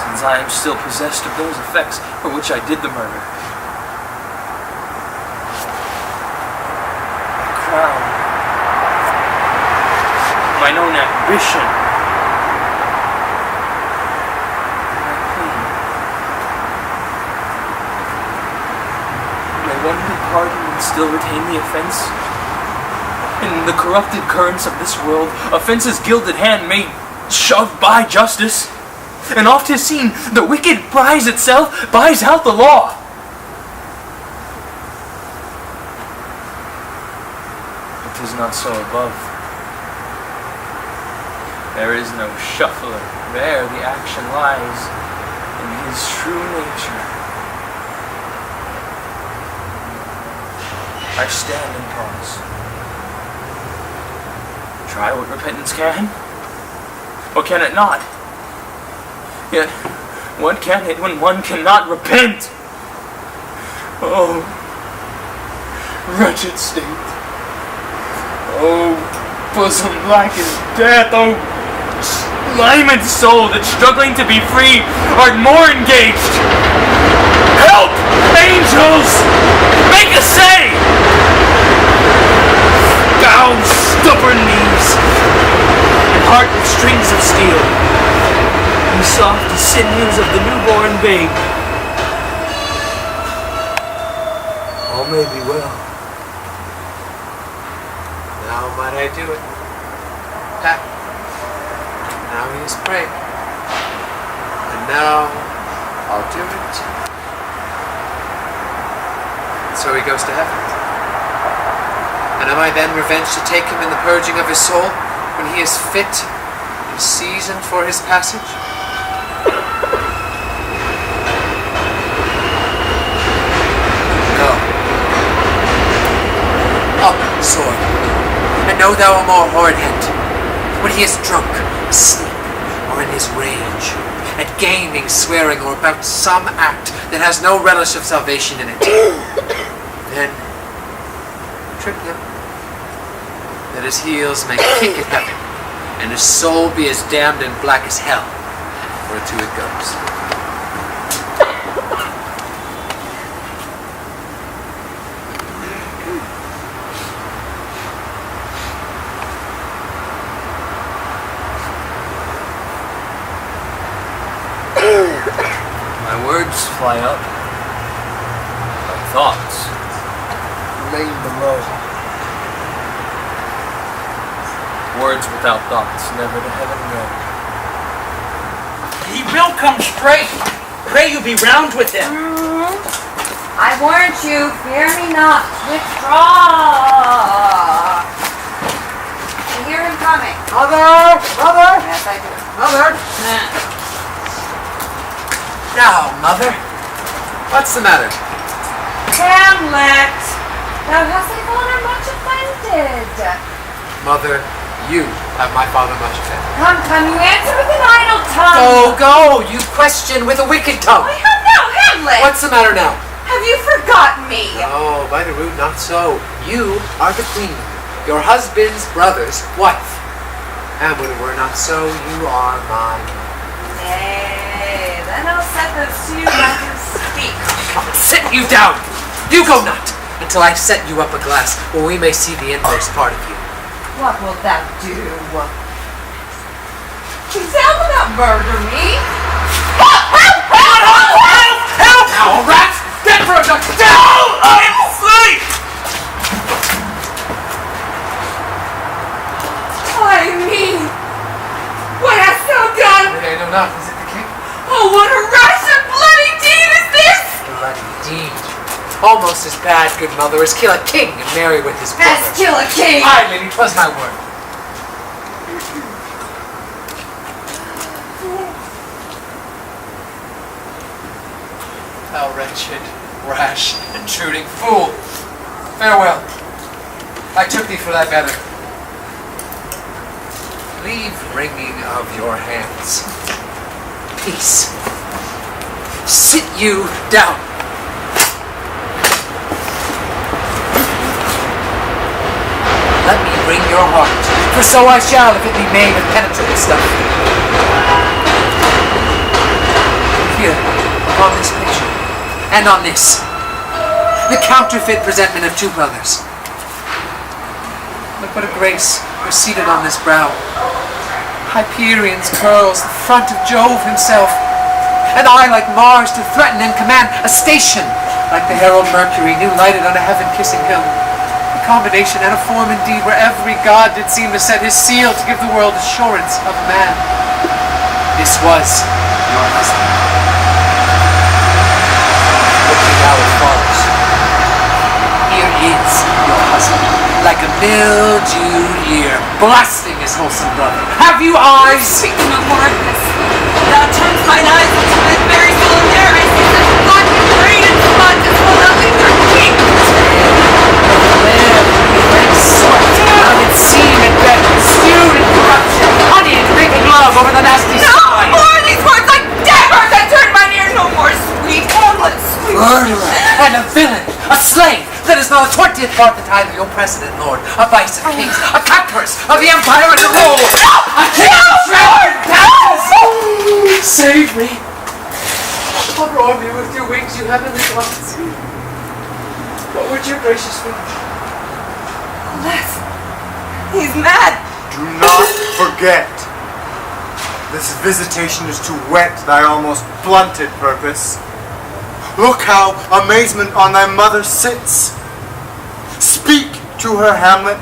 since I am still possessed of those effects for which I did the murder. My crown, mine own ambition, my queen. May one be pardoned and still retain the offense? In the corrupted currents of this world, offense's gilded hand may shove by justice, and oft is seen the wicked prize itself buys out the law. But 'tis not so above. There is no shuffler, there the action lies in his true nature. I stand and pause. Try what repentance can, or can it not? Yet, what can it when one cannot repent? Oh, wretched state. Oh, bosom black as death. Oh, slimed soul that struggling to be free art more engaged. Help, angels! Make a say! Bow stubborn knees, and heart with strings of steel, and soft as sinews of the newborn babe. All may be well. Now might I do it. Ha! Now he is praying. And now I'll do it. So he goes to heaven. And am I then revenged to take him in the purging of his soul, when he is fit and seasoned for his passage? Go. Up, sword, and know thou a more horrid hint, when he is drunk, asleep, or in his rage, at gaming, swearing, or about some act that has no relish of salvation in it. Then trip him, that his heels may kick at heaven, and his soul be as damned and black as hell, whereto it goes. My words fly up, my thoughts remain below. Words without thoughts never to heaven go. He will come straight. Pray you be round with him. I warrant you, fear me not. Withdraw. I hear him coming. Mother! Mother! Yes, I do. Mother! Now, Mother. What's the matter? Hamlet, thou hast thy father much offended. Mother, you have my father much offended. Come, you answer with an idle tongue. Go! You question with a wicked tongue. I have now, Hamlet. What's the matter now? Have you forgotten me? Oh, by the root, not so. You are the queen, your husband's brother's wife. And when it were not so, you are mine. Nay, then I'll set those two matters speak. Come, sit you down. You go not, until I set you up a glass where we may see the inmost part of you. What wilt thou do? Thou wilt not murder me? Help! Now, rats! Dead for a duck! Down! I'm asleep! Why me? What hast thou done? I know not. Is it the king? Oh, what a rash and bloody deed is this! Bloody deed. Almost as bad, good mother, as kill a king and marry with his brother. Best kill a king! Aye, lady, 'twas my word. Thou wretched, rash, intruding fool! Farewell. I took thee for thy better. leave wringing of your hands. Peace. Sit you down. Let me wring your heart, for so I shall if it be made of penetrable stuff. Here, upon this picture, and on this, the counterfeit presentment of two brothers. Look what a grace proceeded on this brow. Hyperion's curls, the front of Jove himself, an eye like Mars to threaten and command, a station like the herald Mercury, new lighted on a heaven-kissing hill. Combination and a form indeed where every god did seem to set his seal to give the world assurance of man. This was your husband. Looking now as follows. Here is your husband, like a mildewed ear, blasting his wholesome brother. Have you eyes? Speak no more of this. Thou turns mine eyes into his very soul and there I see such black and green and spots as will not leave their cheeks. Of its seam and bed, stewed in corruption, honey and drinking love over the nasty sky. No more these words like daggers that turn mine ear. No more sweet Hamlet, sweet. Murderer and a villain, a slave that is not a 20th part the tithe of your precedent, Lord, a vice of kings, a cutpurse of the empire as a whole, a king of shrouded taxes. Save me. Cover on me with your wings, you heavenly gods. What would your gracious finish? Alas, he's mad. Do not forget. This visitation is to whet thy almost blunted purpose. Look how amazement on thy mother sits. Speak to her, Hamlet.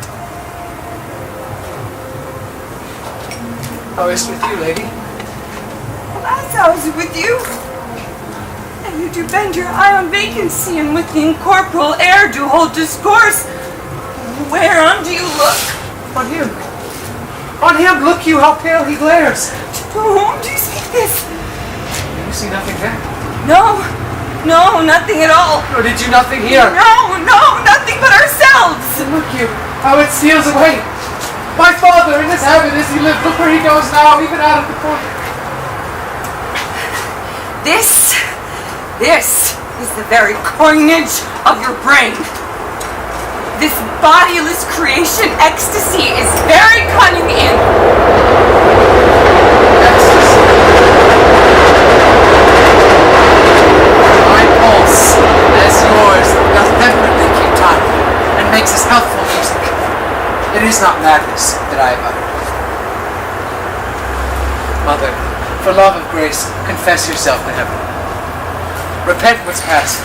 How is it with you, lady? Alas, how is it with you? And you do bend your eye on vacancy, and with the incorporeal air do hold discourse. Whereon do you look? On him. On him, look you how pale he glares. To whom do you speak this? You see nothing there? No, nothing at all. Nor did you nothing hear? No, nothing but ourselves. And look you, how it steals away. My father in his heaven as he lived, look where he goes now, even out of the corner. This is the very coinage of your brain. This bodiless creation ecstasy is very cunning in. Ecstasy. My pulse, as yours, doth temperately keep time, and makes us healthful music. It is not madness that I have uttered. Mother, for love of grace, confess yourself to heaven. Repent what's past.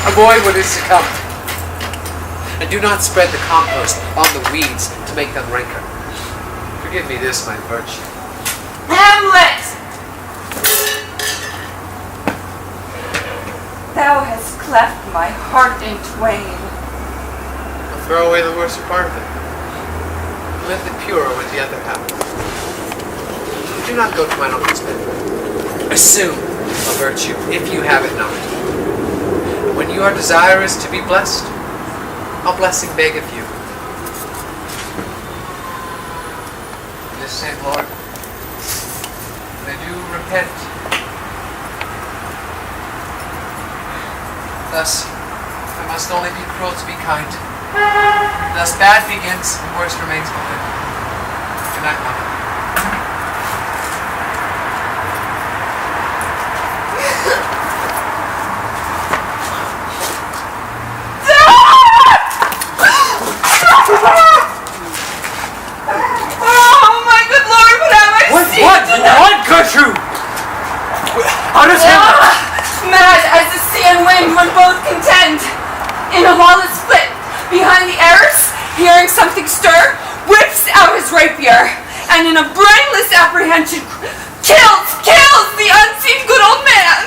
Avoid what is to come. And do not spread the compost on the weeds to make them ranker. Forgive me this, my virtue. Hamlet! Thou hast cleft my heart in twain. I'll throw away the worst part of it. Live the purer with the other half. Do not go to mine uncle's bed. Assume a virtue, if you have it not. When you are desirous to be blessed, I'll blessing beg of you. This same Lord, I do repent. Thus, I must only be cruel to be kind. Thus bad begins and worse remains behind. Good night, Mama. What, Gertrude? How does Hamlet? Mad as the sea and wind when both contend. In a lawless split, behind the arras, hearing something stir, whips out his rapier, and in a brainless apprehension, kills the unseen good old man.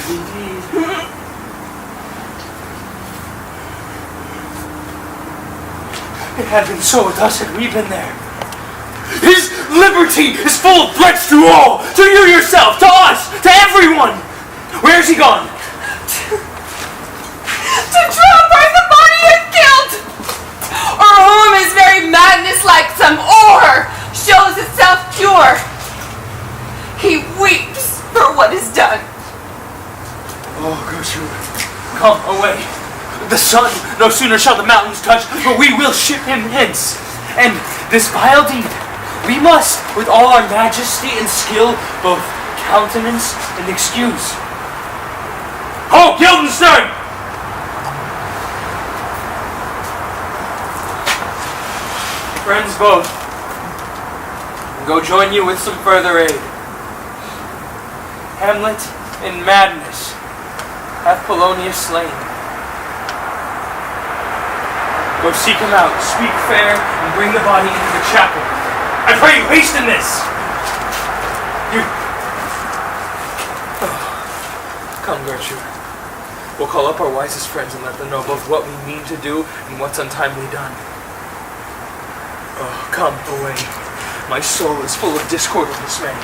Indeed. It had been so with us had we been there. His liberty is full of threats to all, to you yourself, to us, to everyone. Where's he gone? To draw where the body is killed. madness like some ore shows itself pure. He weeps for what is done. Oh, Gertrude. Come away. The sun, no sooner shall the mountains touch, but we will ship him hence. And this vile deed, we must, with all our majesty and skill, both countenance and excuse. Ho, Guildenstern! Friends both, go join you with some further aid. Hamlet, in madness, hath Polonius slain. Go seek him out, speak fair, and bring the body into the chapel. I pray you, hasten this! You... Oh. Come, Gertrude. We'll call up our wisest friends and let them know both what we mean to do and what's untimely done. Oh, come away. My soul is full of discord and dismay.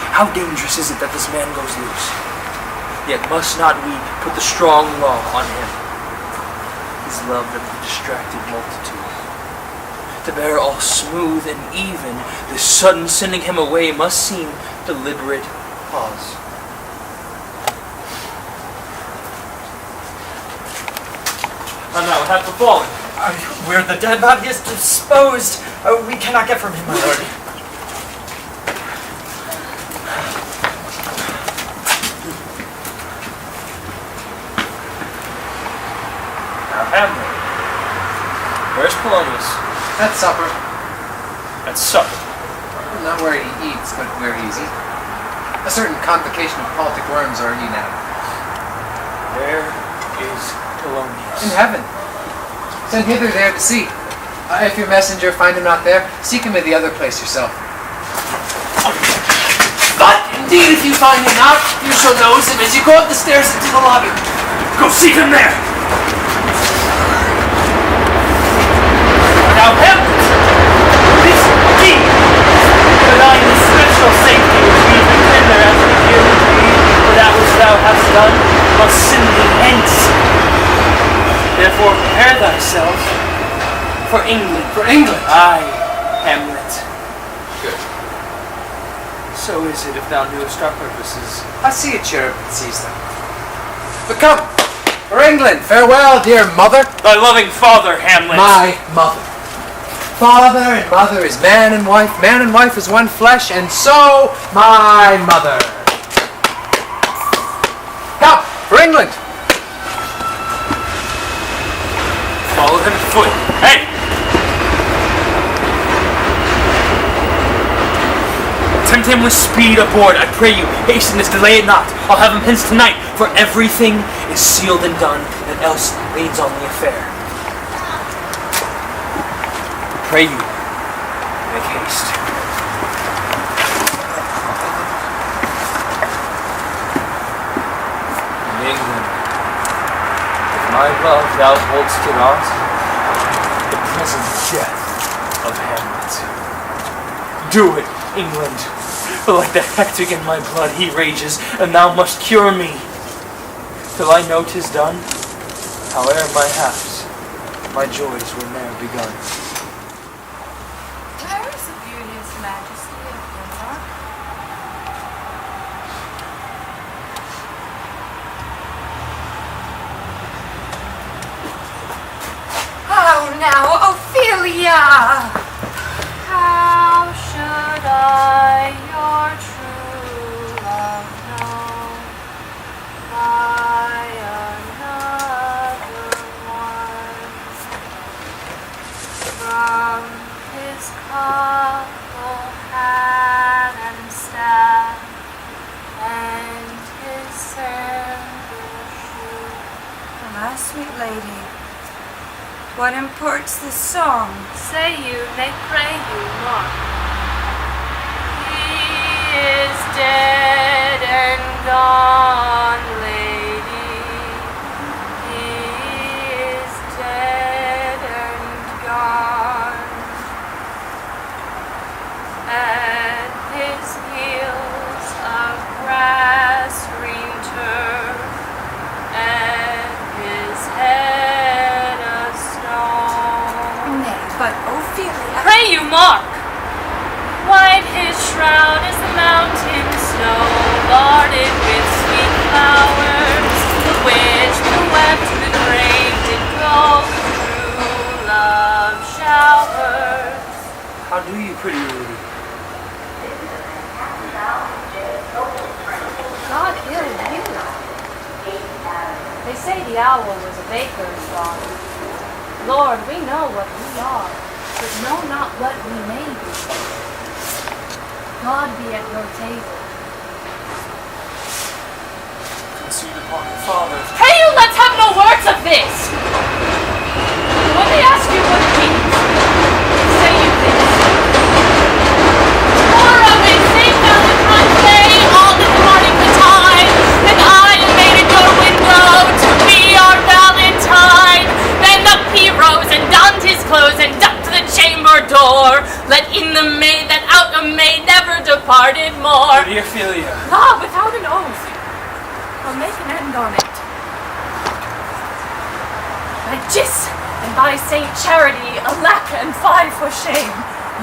How dangerous is it that this man goes loose? Yet must not we put the strong law on him? He's loved of the distracted multitude. To bear all smooth and even, this sudden sending him away must seem deliberate pause. And now, what hath befallen? Where the dead body is disposed, we cannot get from him, my lord. Now, Hamlet, where's Polonius? At supper. At supper. Not where he eats, but where he's eaten. A certain convocation of politic worms are eaten at. Where is Polonius? In heaven. Send hither there to see. If your messenger find him not there, seek him at the other place yourself. But indeed, if you find him not, you shall notice him as you go up the stairs into the lobby. Go seek him there! Now, Hamlet! This deed, denying the special safety which we pretender as we dearly breathe, for that which thou hast done, must send thee hence. Therefore, prepare thyself for England. For England? Aye, Hamlet. Good. So is it if thou knewest our purposes. I see a cherub that sees them. But come, for England, farewell, dear mother. Thy loving father, Hamlet. My mother. Father and mother is man and wife is one flesh, and so my mother. Come, for England. Follow him afoot. Hey! Tempt him with speed aboard, I pray you. Hasten this, delay it not. I'll have him hence tonight, for everything is sealed and done that else leads on the affair. I pray you, make haste. In England, if my love thou hold'st to naught, the present death of Hamlet. Do it, England, for like the hectic in my blood he rages, and thou must cure me, till I know 'tis done. Howe'er my haps, my joys were ne'er begun. Where is the beauteous majesty of Denmark? Oh, now, Ophelia! How should I your true love know by another one? From his cockle hat and staff, and his sandal shoe. Alas, sweet lady, what imports this song? Say you, nay pray you, mark. He is dead and gone, lady. He is dead and gone. At his heels a grass green turf shroud as the mountain snow, larded with sweet flowers, the which the wept with rain did go through love showers. How do you, pretty Rudy? God ill you. They say the owl was a baker's daughter. Lord, we know what we are, but know not what we may be. God be at your table. Concede upon the Father. Pray you, let's have no words of this! When they ask you what it means, say you this. More of it, St. Valentine's Day, all in the morning betide, and I am made at your window to be our Valentine. Then up he rose and donned his clothes and ducked to the chamber door. Let in the maid that out a maid never departed more. Pretty Ophelia. Ah, without an oath, I'll make an end on it. By Gis and by Saint Charity, alack and fie for shame.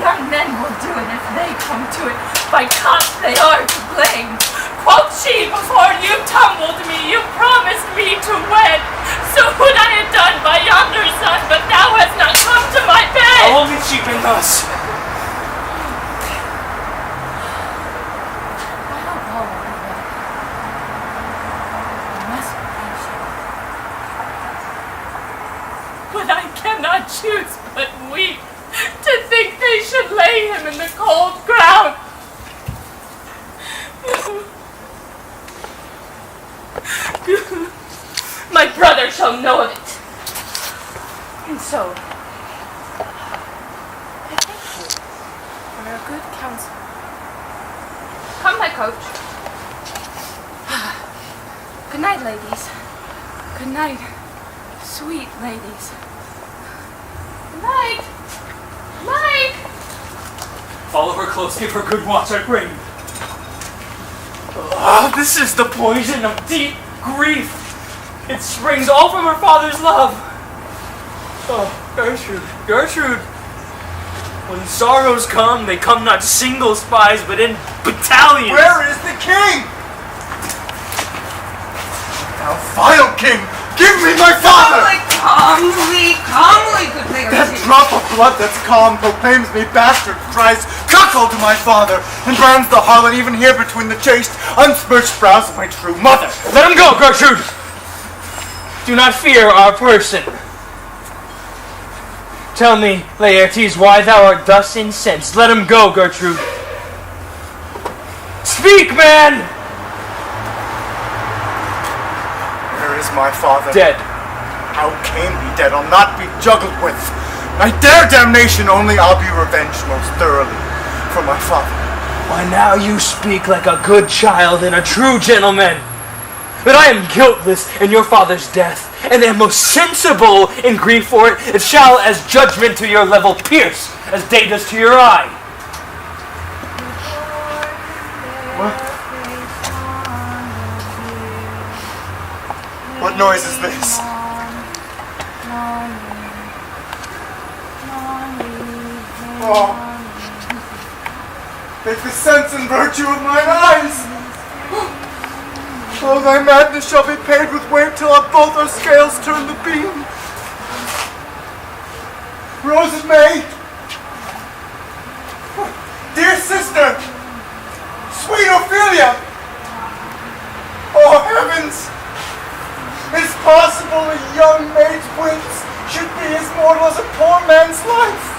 Young men will do it if they come to it. By cock they are to blame. Quoth she, before you tumbled me, you promised me to wed. So would I have done by yonder sun, but thou hast not come to my bed. How long has she been thus? I don't know what we will. I must be patient. But I cannot choose but weep to think they should lay him in the cold ground. My brother shall know of it. And so, I thank you for your good counsel. Come, my coach. Good night, ladies. Good night, sweet ladies. Good night. Night. Follow her close, give her good watch, I pray. Ah, this is the poison of deep grief. It springs all from her father's love. Oh, Gertrude, Gertrude. When sorrows come, they come not single spies, but in battalions. Where is the king? Thou vile king, give me my father! Calmly, good lady. That drop of blood that's calm proclaims me bastard, cries cuckold to my father, and brands the harlot even here between the chaste, unsmirched brows of my true mother. Let him go, Gertrude! Do not fear our person. Tell me, Laertes, why thou art thus incensed. Let him go, Gertrude. Speak, man! Where is my father? Dead. How came he dead? I'll not be juggled with. I dare damnation, only I'll be revenged most thoroughly for my father. Why, now you speak like a good child and a true gentleman. But I am guiltless in your father's death, and am most sensible in grief for it. It shall, as judgment to your level, pierce, as day does to your eye. What noise is this? Oh, take the sense and virtue of mine eyes! Oh, thy madness shall be paid with weight till on both our scales turn the beam. Rose of May! Dear sister! Sweet Ophelia! Oh, heavens! Is possible a young maid's wits should be as mortal as a poor man's life?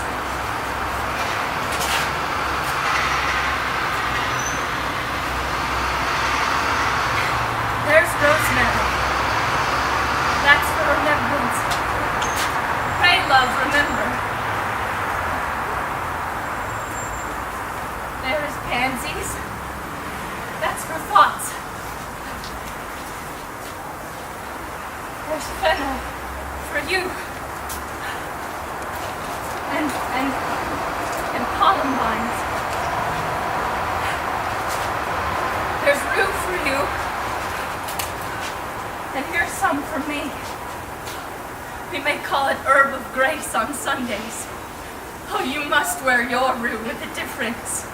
There's Rosemary. That's for remembrance. Pray, love, remember. There is pansies. That's for thoughts. There's fennel for you. And columbines. There's rue for you. And here's some for me. We may call it herb of grace on Sundays. Oh, you must wear your rue with a difference.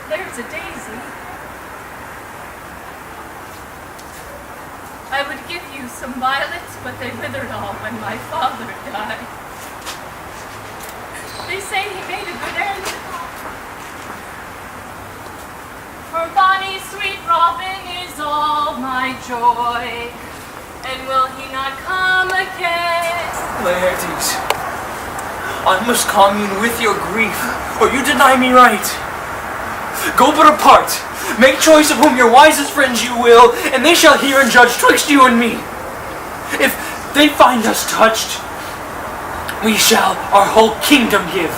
there's a daisy. I would give you some violets, but they withered all when my father died. They say he made a good end. For bonny sweet Robin is all my joy, and will he not come again? Laertes, I must commune with your grief, or you deny me right. Go but apart. Make choice of whom your wisest friends you will, and they shall hear and judge twixt you and me. If they find us touched, we shall our whole kingdom give,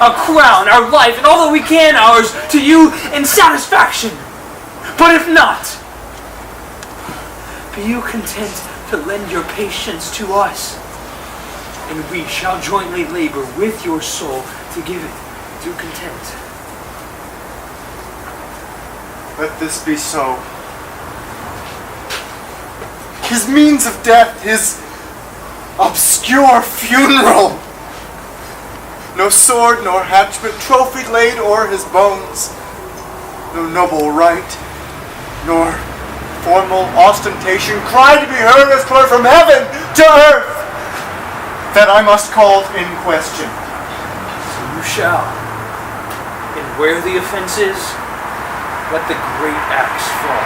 our crown, our life, and all that we can ours to you in satisfaction. But if not, be you content to lend your patience to us, and we shall jointly labor with your soul to give it to content. Let this be so. His means of death, his obscure funeral. No sword nor hatchment, trophy laid o'er his bones. No noble rite, nor formal ostentation, cry to be heard as 'twere from heaven to earth, that I must call in question. So you shall. And where the offense is, let the great axe fall.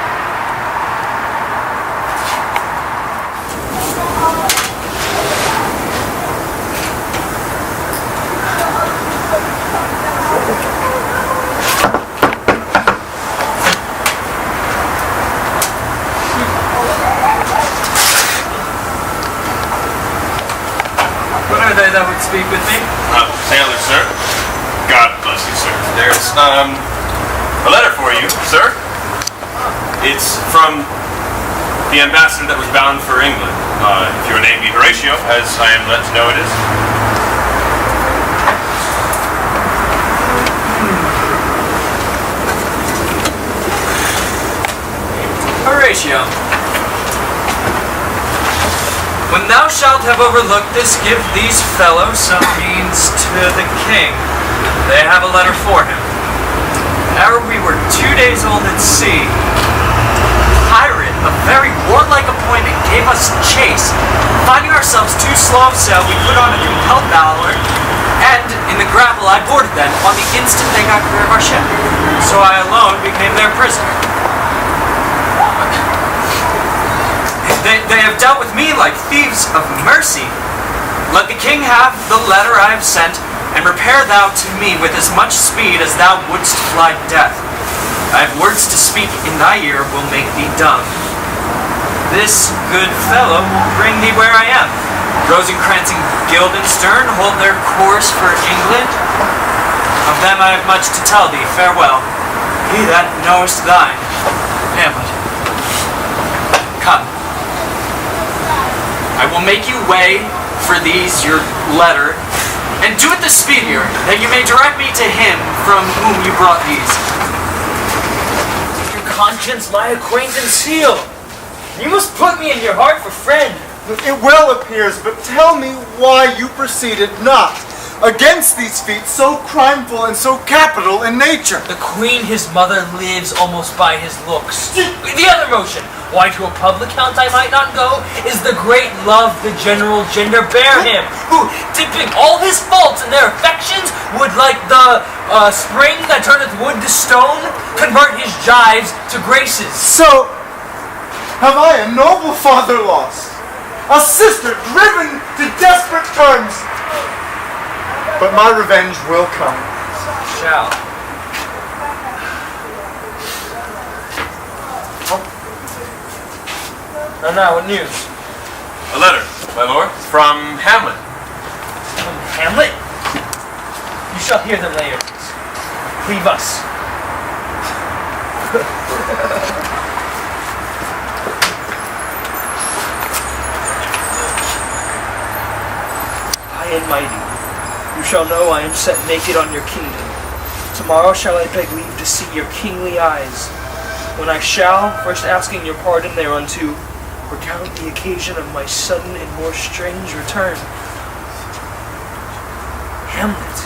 What are they that would speak with me? Sailor, sir. God bless you, sir. There's, a letter for you, sir. It's from the ambassador that was bound for England. If your name be Horatio, as I am led to know it is. Horatio, when thou shalt have overlooked this, give these fellows some means to the king. They have a letter for him. Ere we were 2 days old at sea, pirate, a very warlike appointment, gave us chase. Finding ourselves too slow of sail, we put on a compelled valor, and in the grapple I boarded them. On the instant they got clear of our ship, so I alone became their prisoner. They have dealt with me like thieves of mercy. Let the king have the letter I have sent, and repair thou to me with as much speed as thou wouldst fly death. I have words to speak in thy ear will make thee dumb. This good fellow will bring thee where I am. Rosencrantz and Guildenstern hold their course for England. Of them I have much to tell thee. Farewell. He that knowest thine. Hamlet. Come. I will make you way for these your letter, and do it the speedier, that you may direct me to him from whom you brought these. Your conscience my acquaintance seal. You must put me in your heart for friend. It well appears, but tell me why you proceeded not against these feats so crimeful and so capital in nature. The queen his mother lives almost by his looks. The other motion, why to a public count I might not go, is the great love the general gender bear him, who, dipping all his faults in their affections, would like the spring that turneth wood to stone, convert his gyves to graces. So, have I a noble father lost, a sister driven to desperate terms? But my revenge will come. Shall. Now, what news? A letter, my lord, from Hamlet. From Hamlet? You shall hear them later. Leave us. High and mighty, you shall know I am set naked on your kingdom. Tomorrow shall I beg leave to see your kingly eyes, when I shall, first asking your pardon thereunto, recount the occasion of my sudden and more strange return. Hamlet.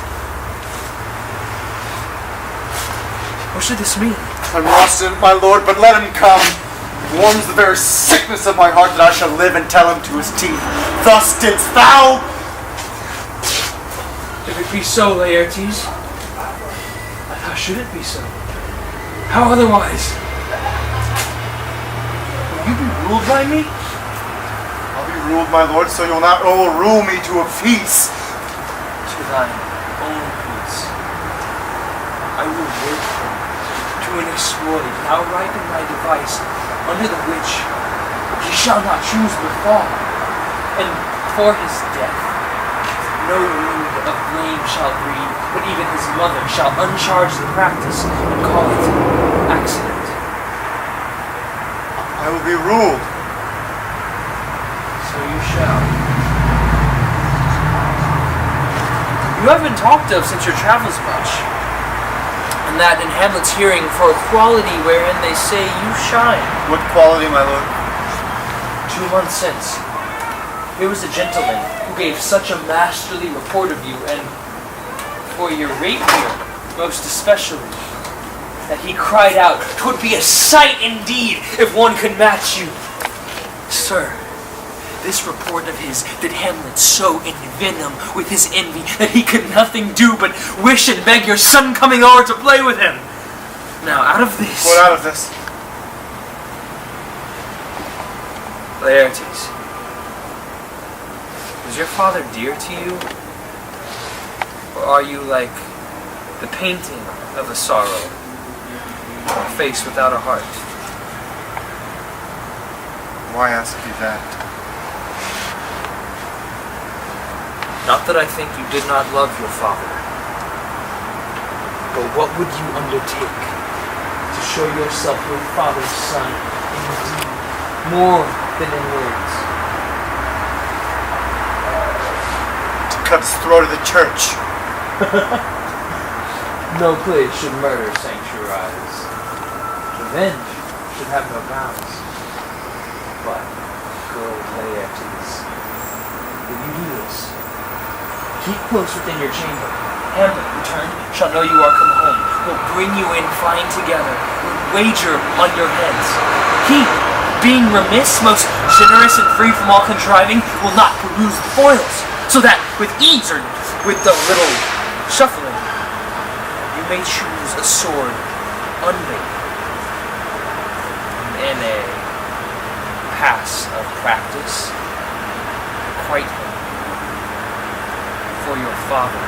What should this mean? I'm lost in it, my lord, but let him come. It warms the very sickness of my heart that I shall live and tell him to his teeth. Thus didst thou! If it be so, Laertes, how should it be so? How otherwise? Will you be ruled by me? I'll be ruled, my lord, so you'll not overrule me to a peace. To thine own peace. I will work to an exploit. Now ripen thy device, under the which he shall not choose but fall. And for his death, no wound of blame shall breathe, but even his mother shall uncharge the practice and call it accident. I will be ruled. So you shall. You have been talked of since your travels much, and that in Hamlet's hearing for a quality wherein they say you shine. What quality, my lord? 2 months since, here was a gentleman who gave such a masterly report of you, and for your rapier, most especially, that he cried out, "'Twould be a sight indeed if one could match you." Sir, this report of his did Hamlet so envenom with his envy that he could nothing do but wish and beg your son coming over to play with him. Now, out of this... What out of this? Laertes, is your father dear to you? Or are you like the painting of a sorrow, a face without a heart? Why ask you that? Not that I think you did not love your father, but what would you undertake to show yourself your father's son in deed more than in words? To cut his throat of the church. No place should murder sanctuarize. Revenge should have no bounds. But, good Laertes, if you do this, keep close within your chamber. Hamlet, returned, shall know you are come home. Will bring you in flying together, will wager on your heads. He, being remiss, most generous and free from all contriving, will not peruse the foils, so that with ease or with a little shuffling, you may choose a sword unveiled, and in a pass of practice, quite him for your father.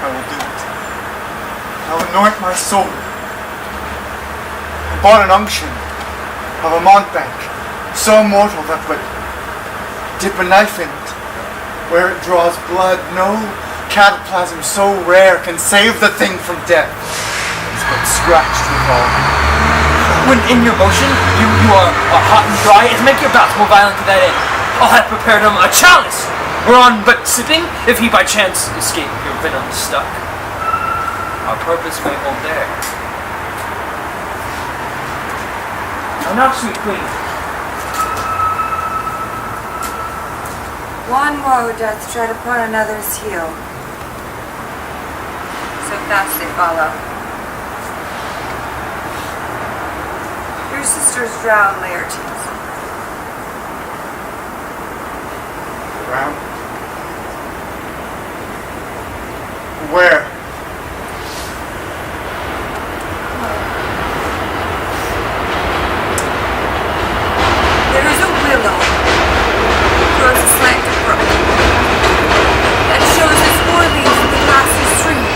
I will do it. I will anoint my sword. I bought an unction of a mountebank, so mortal that would dip a knife in it. Where it draws blood, no cataplasm so rare can save the thing from death. It's but scratched withal. When in your motion you are hot and dry, and make your bouts more violent to that end. I'll have prepared him a chalice, whereon but sipping, if he by chance escape your venom stuck, our purpose may hold there. Now, sweet queen, One woe doth tread upon another's heel, so fast they follow. Your sister's drowned, Laertes. Drowned? Where? There is a willow grows a slant of brook that shows its four leaves in the glassy stream.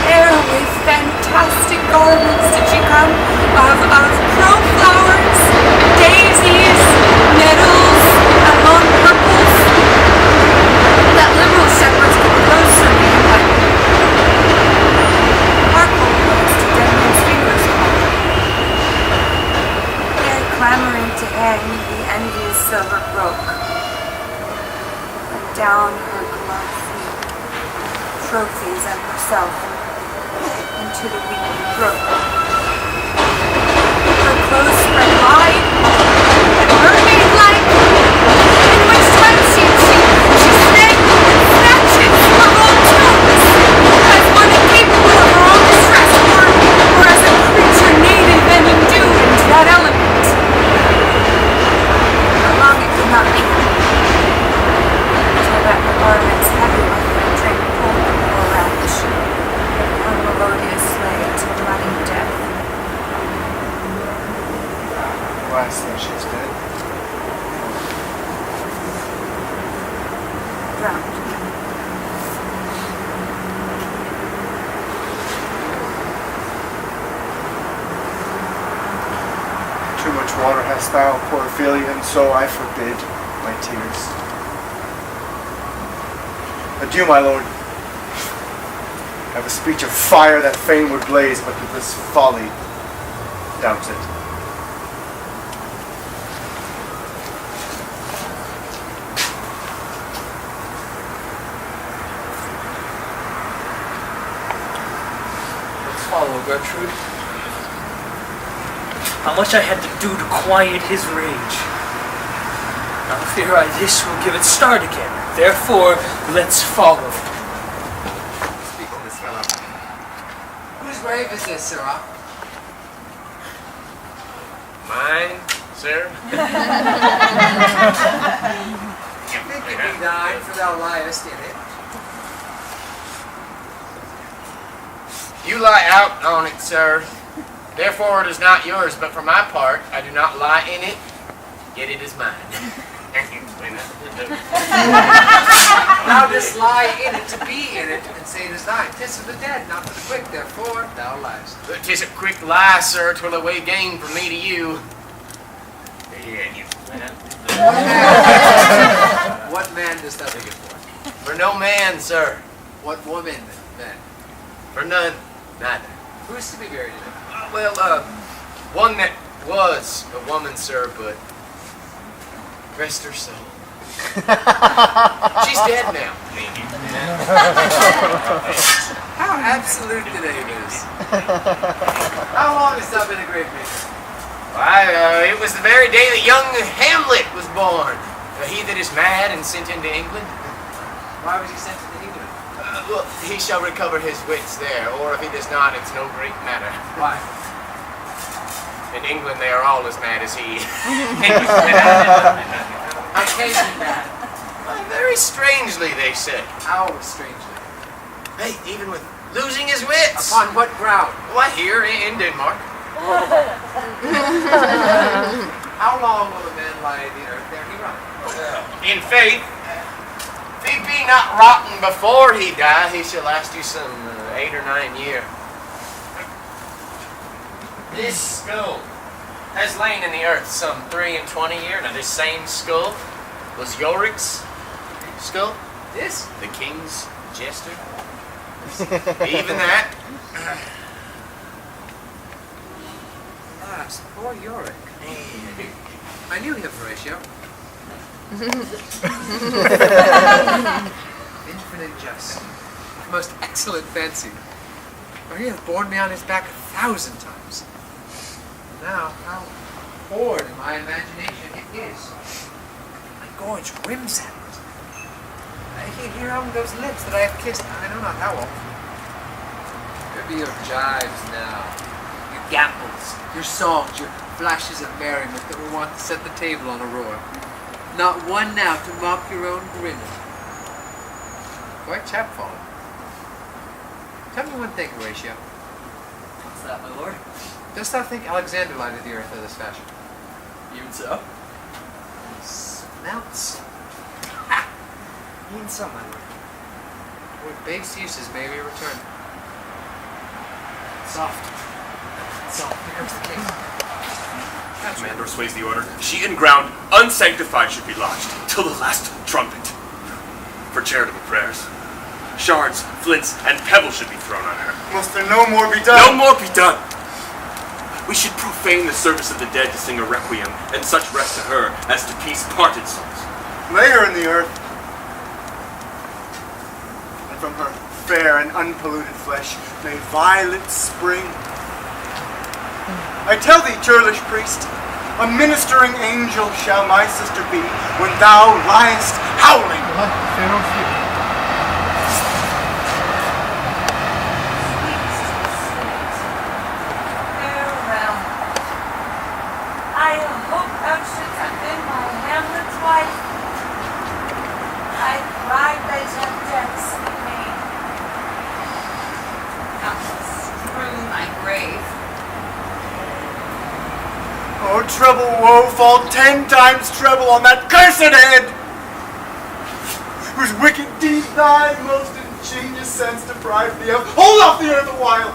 There with fantastic garments did she come of crow flowers, daisies, nettles, and long purples that liberal shepherds could closer be but purple was to dead men's fingers call. There clamoring to hang the envious silver broke. Down her gloved feet, trophies and herself into the weeping brook. Her clothes spread wide, and mermaid-like, in which swimsuit she snaked and snatches her own toes, as one incapable glass that she's dead. Drowned. Too much water hast thou, poor Ophelia, and so I forbid my tears. Adieu, my lord. I have a speech of fire that fain would blaze, but that this folly doubts it. Let's follow, Gertrude. How much I had to do to quiet his rage. Now fear I this will give it start again. Therefore, let's follow. Speak to this fellow. Whose grave is this, sirrah? Mine, sir? You think it be thine, for thou liest in it. You lie out on it, sir. Therefore it is not yours, but for my part, I do not lie in it, yet it is mine. Thou dost lie in it to be in it, and say it is thine. 'Tis for the dead, not for the quick, therefore thou liest. But 'tis a quick lie, sir, 'twill away gain from me to you. What man dost thou think it for? For no man, sir. What woman, then? For none, neither. Who is to be buried in it? One that was a woman, sir, but rest her soul. She's dead now. How absolute the name is. How long hast thou been a grave maker? Why, it was the very day that young Hamlet was born. He that is mad and sent into England. Why was he sent to England? Well, he shall recover his wits there, or if he does not, it's no great matter. Why? In England, they are all as mad as he. How came he mad? Very strangely, they say. How strangely? Hey, even with losing his wits. Upon what ground? Why, here in Denmark. How long will a man lie in the earth there he rot? In faith, if he be not rotten before he die, he shall last you some 8 or 9 years. This skull has lain in the earth some 23 years. Now, this same skull was Yorick's skull. This? The king's jester. Even that. Alas, poor Yorick. I knew him, Horatio. Infinite jest. Most excellent fancy. For he hath borne me on his back 1,000 times. Now, how bored in my imagination it is. My gorge rims at it. I can hear on those lips that I have kissed, I know not how often. There be your jibes now, your gambols, your songs, your flashes of merriment that were wont to set the table on a roar. Not one now to mock your own grinning. Quite chapfallen. Tell me one thing, Horatio. What's that, my lord? Dost thou think Alexander lighted the earth of this fashion? Even so? Smelts. Even so, my lord. What base uses may be returned. Soft. Soft. Here comes the king. Commander sways the order. She in ground unsanctified should be lodged till the last trumpet. For charitable prayers. Shards, flints, and pebbles should be thrown on her. Must there no more be done? No more be done! We should profane the service of the dead to sing a requiem, and such rest to her as to peace parted souls. Lay her in the earth, and from her fair and unpolluted flesh may violets spring. I tell thee, churlish priest, a ministering angel shall my sister be when thou liest howling. Farewell. I hope thou shouldst have been my Hamlet's wife. I cried thy deaths in vain. Thou shalt strew my grave. Oh, Oh, treble woe, fall 10 times treble on that cursed head, whose wicked deed thy most ingenious sense deprived thee of. Hold off the earth a while,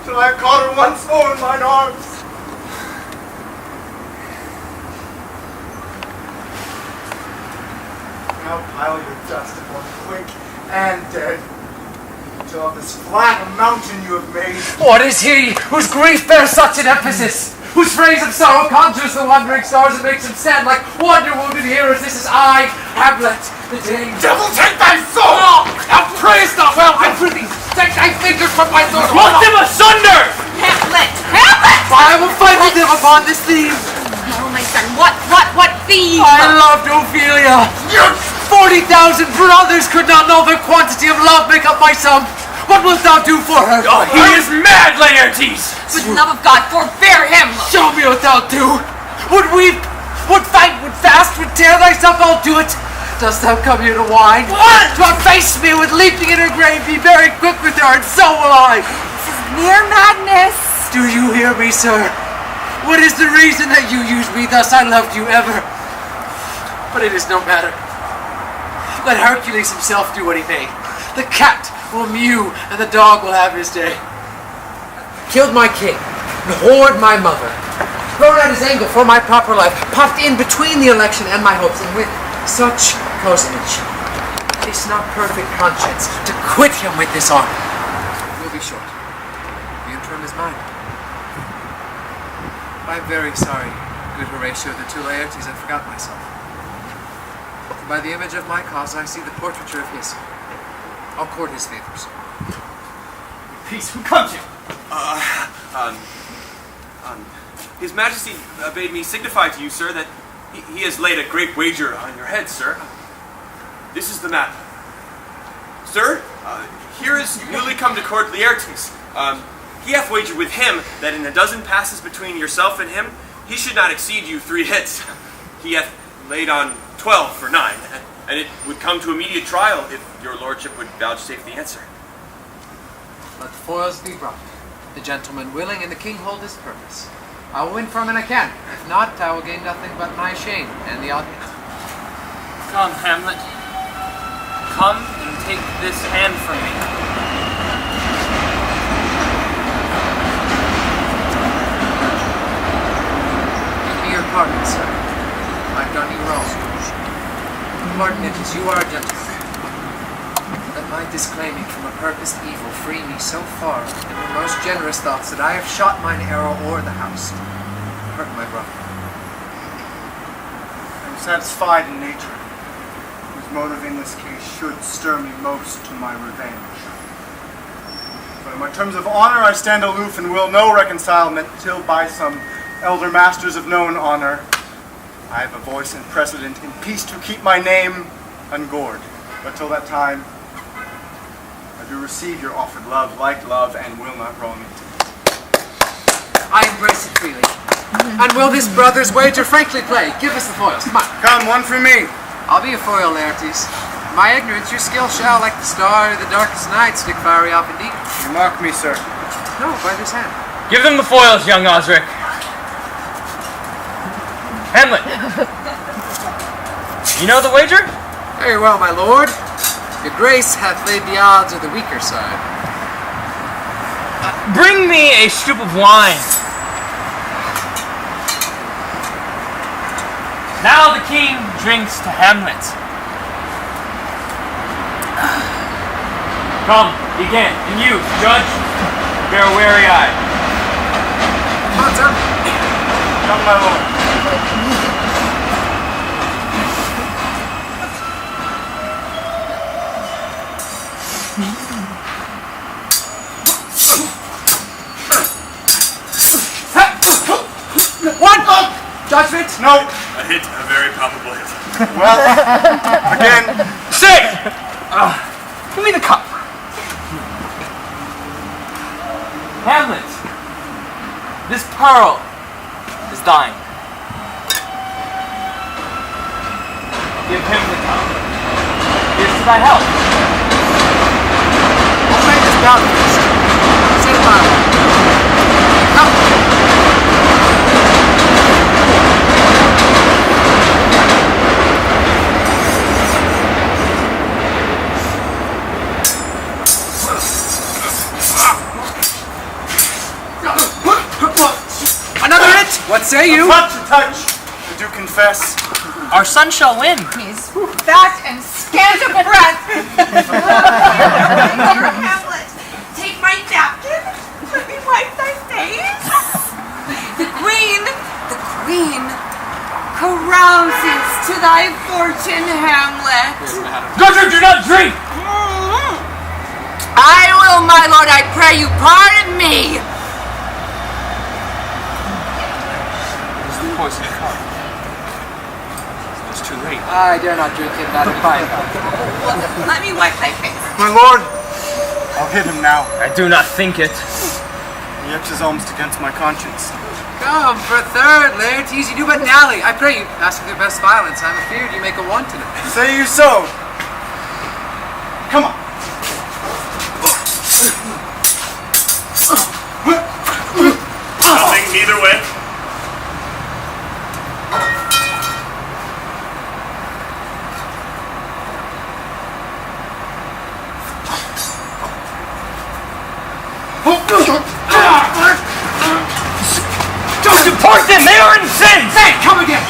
till I have caught her once more in mine arms. Now pile your dust upon quick and dead, till of this flat a mountain you have made. What is he whose grief bears such an emphasis? Whose phrase of sorrow conjures the wandering stars and makes them stand like wonder-wounded heroes? This is I, Hamlet, the Dane. Devil, take thy soul! No! Thou prayest not well! I prithee, take thy fingers from my throat! Run them asunder! Hamlet! Hamlet! I will fight with him upon this theme! Oh, my son, what theme? I loved Ophelia! 40,000 brothers could not know the quantity of love make up my sum! What wilt thou do for her? Oh, he is mad, Laertes! For the love of God, forbear him! Show me what thou do! Would weep, would fight, would fast, would tear thyself, I'll do it! Dost thou come here to whine? What? To efface me with leaping in her grave, be very quick with her, and so will I! This is mere madness! Do you hear me, sir? What is the reason that you use me thus? I loved you ever. But it is no matter. Let Hercules himself do what he may. The cat will mew, and the dog will have his day. Killed my king, and whored my mother. Thrown at his angle for my proper life, popped in between the election and my hopes, and with such cozenage, it's not perfect conscience to quit him with this arm. It will be short. The interim is mine. I'm very sorry, good Horatio, that to Laertes I forgot myself. By the image of my cause, I see the portraiture of his. I'll court his favors. Peace, who comes you? His Majesty bade me signify to you, sir, that he has laid a great wager on your head, sir. This is the matter. Sir, here is newly come to court Laertes. He hath wagered with him that in a dozen passes between yourself and him, he should not exceed you 3 hits. He hath laid on 12 for 9, and it would come to immediate trial if your lordship would vouchsafe the answer. Let foils be brought. The gentleman willing and the king hold his purpose. I will win from an I can. If not, I will gain nothing but my shame and the audience. Come, Hamlet. Come and take this hand from me. Give me your pardon, sir. I've done you wrong. Pardon it as you are a gentleman. Let my disclaiming from a purposed evil free me so far in the most generous thoughts that I have shot mine arrow o'er the house. Hurt my brother. I am satisfied in nature, whose motive in this case should stir me most to my revenge. But in my terms of honor I stand aloof and will no reconcilement till by some elder masters of known honor I have a voice and precedent in peace to keep my name ungored. But till that time, I do receive your offered love, like love, and will not wrong it. I embrace it freely. And will this brother's wager frankly play? Give us the foils. Come on. Come, one for me. I'll be a foil, Laertes. My ignorance, your skill shall, like the star of the darkest night, stick fiery off indeed. You mock me, sir. No, by this hand. Give them the foils, young Osric. Hamlet. You know the wager? Very well, my lord. Your grace hath laid the odds of the weaker side. Bring me a stoup of wine. Now the king drinks to Hamlet. Come, begin. And you, judge, bear a wary eye. Come on, sir. Come, my lord. One! Judgment? No. A hit, a very palpable hit. Well, again. Say! Give me the cup. Hamlet, this pearl is thine. Give him the cup. Here's to thy health. I'll make this boundaries. Set it by. Come. What say you? Touch a touch! I do confess. Our son shall win. He's fat and scant of breath. Hamlet, take my napkin. Let me wipe thy face. The queen carouses to thy fortune, Hamlet. Gunther, do not drink! I will, my lord, I pray you, pardon me. It is the poison cup. It's too late. I dare not drink it, not a pint. Let me wipe thy face. My lord, I'll hit him now. I do not think it. He etches almost against my conscience. Come, for a third, Laertes, you do but dally. I pray you, pass with your best violence. I'm afeard you make a wanton of it. Say you so. Come on. Nothing neither way. Don't deport them! They are in sin! Hey, come again!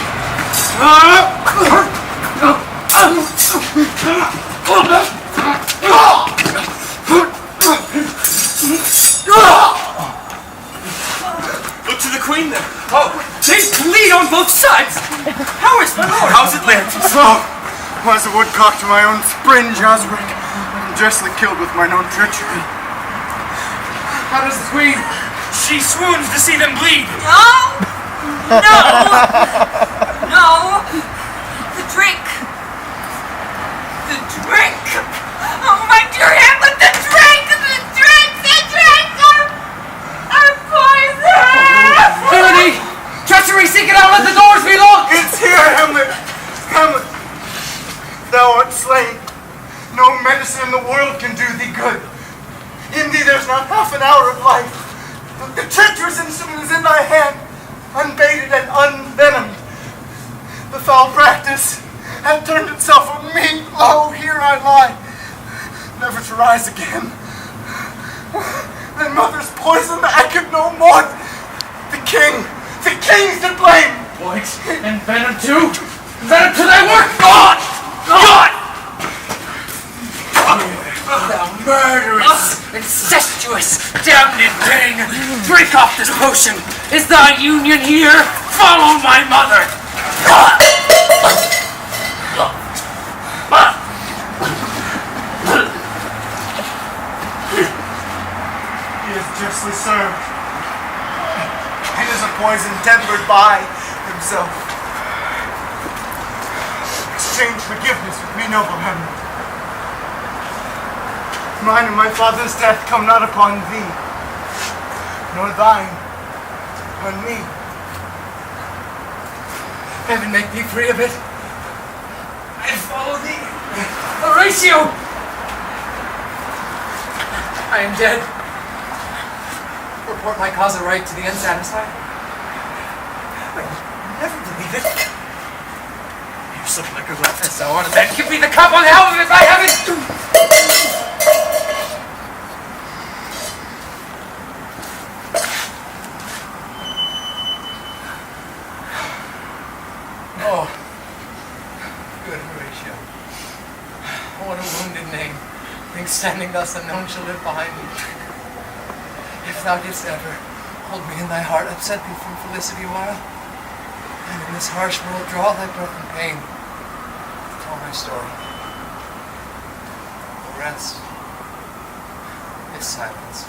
Look to the queen there. Oh, they bleed on both sides! How is my lord? How's it, Laertes? Oh, was a woodcock to my own springe, Osric. I'm justly killed with mine own treachery. How does the queen? She swoons to see them bleed. No! The drink! Oh, my dear Hamlet, the drink! I'm poisoned! Villainy! Treachery, seek it out, let the doors be locked! It's here, Hamlet! Hamlet! Thou art slain. No medicine in the world can do thee good. In thee there's not half an hour of life. The treacherous instrument is in thy hand, unbaited and unvenomed. The foul practice hath turned itself on me. Lo, here I lie, never to rise again. Thy mother's poisoned, I could no more. The king's to blame. What? And venom too? Venom to thy work! God! Thou murderous, incestuous, damned thing! Drink off this potion! Is thy union here? Follow my mother! He is justly served. It is a poison tempered by himself. Exchange forgiveness with me, noble Hamlet. Mine and my father's death come not upon thee, nor thine on me. Heaven make thee free of it. I follow thee. Horatio! I am dead. Report my cause aright to the unsatisfied. I never believe it. Here's some liquor left. As thou art a man, give me the cup on the helm of it, I have it! Oh, good Horatio. What a wounded name. Think standing thus unknown shall live behind me. If thou didst ever hold me in thy heart, upset thee from felicity awhile, and in this harsh world draw thy breath in pain, tell my story. The rest is silence.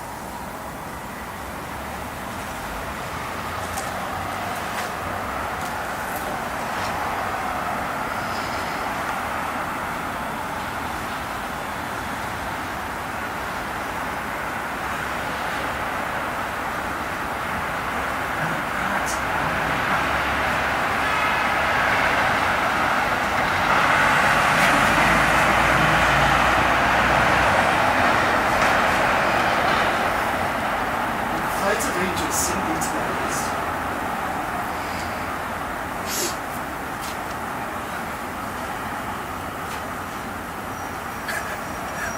Flights of angels sing thee to thy rest.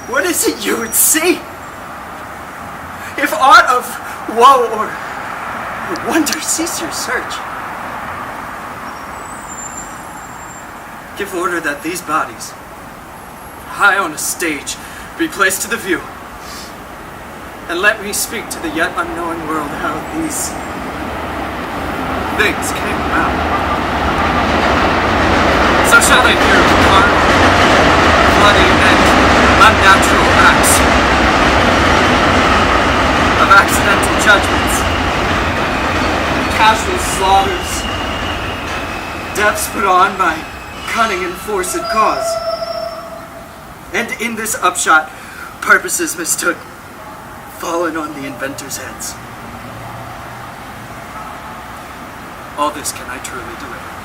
What is it you would see? If aught of woe or would wonder, cease your search. Give order that these bodies, high on a stage, be placed to the view. And let me speak to the yet unknowing world how these things came about. So shall they hear of carnal, bloody, and unnatural acts, of accidental judgments, casual slaughters, deaths put on by cunning and forced cause. And in this upshot, purposes mistook, fallen on the inventors' heads. All this can I truly deliver.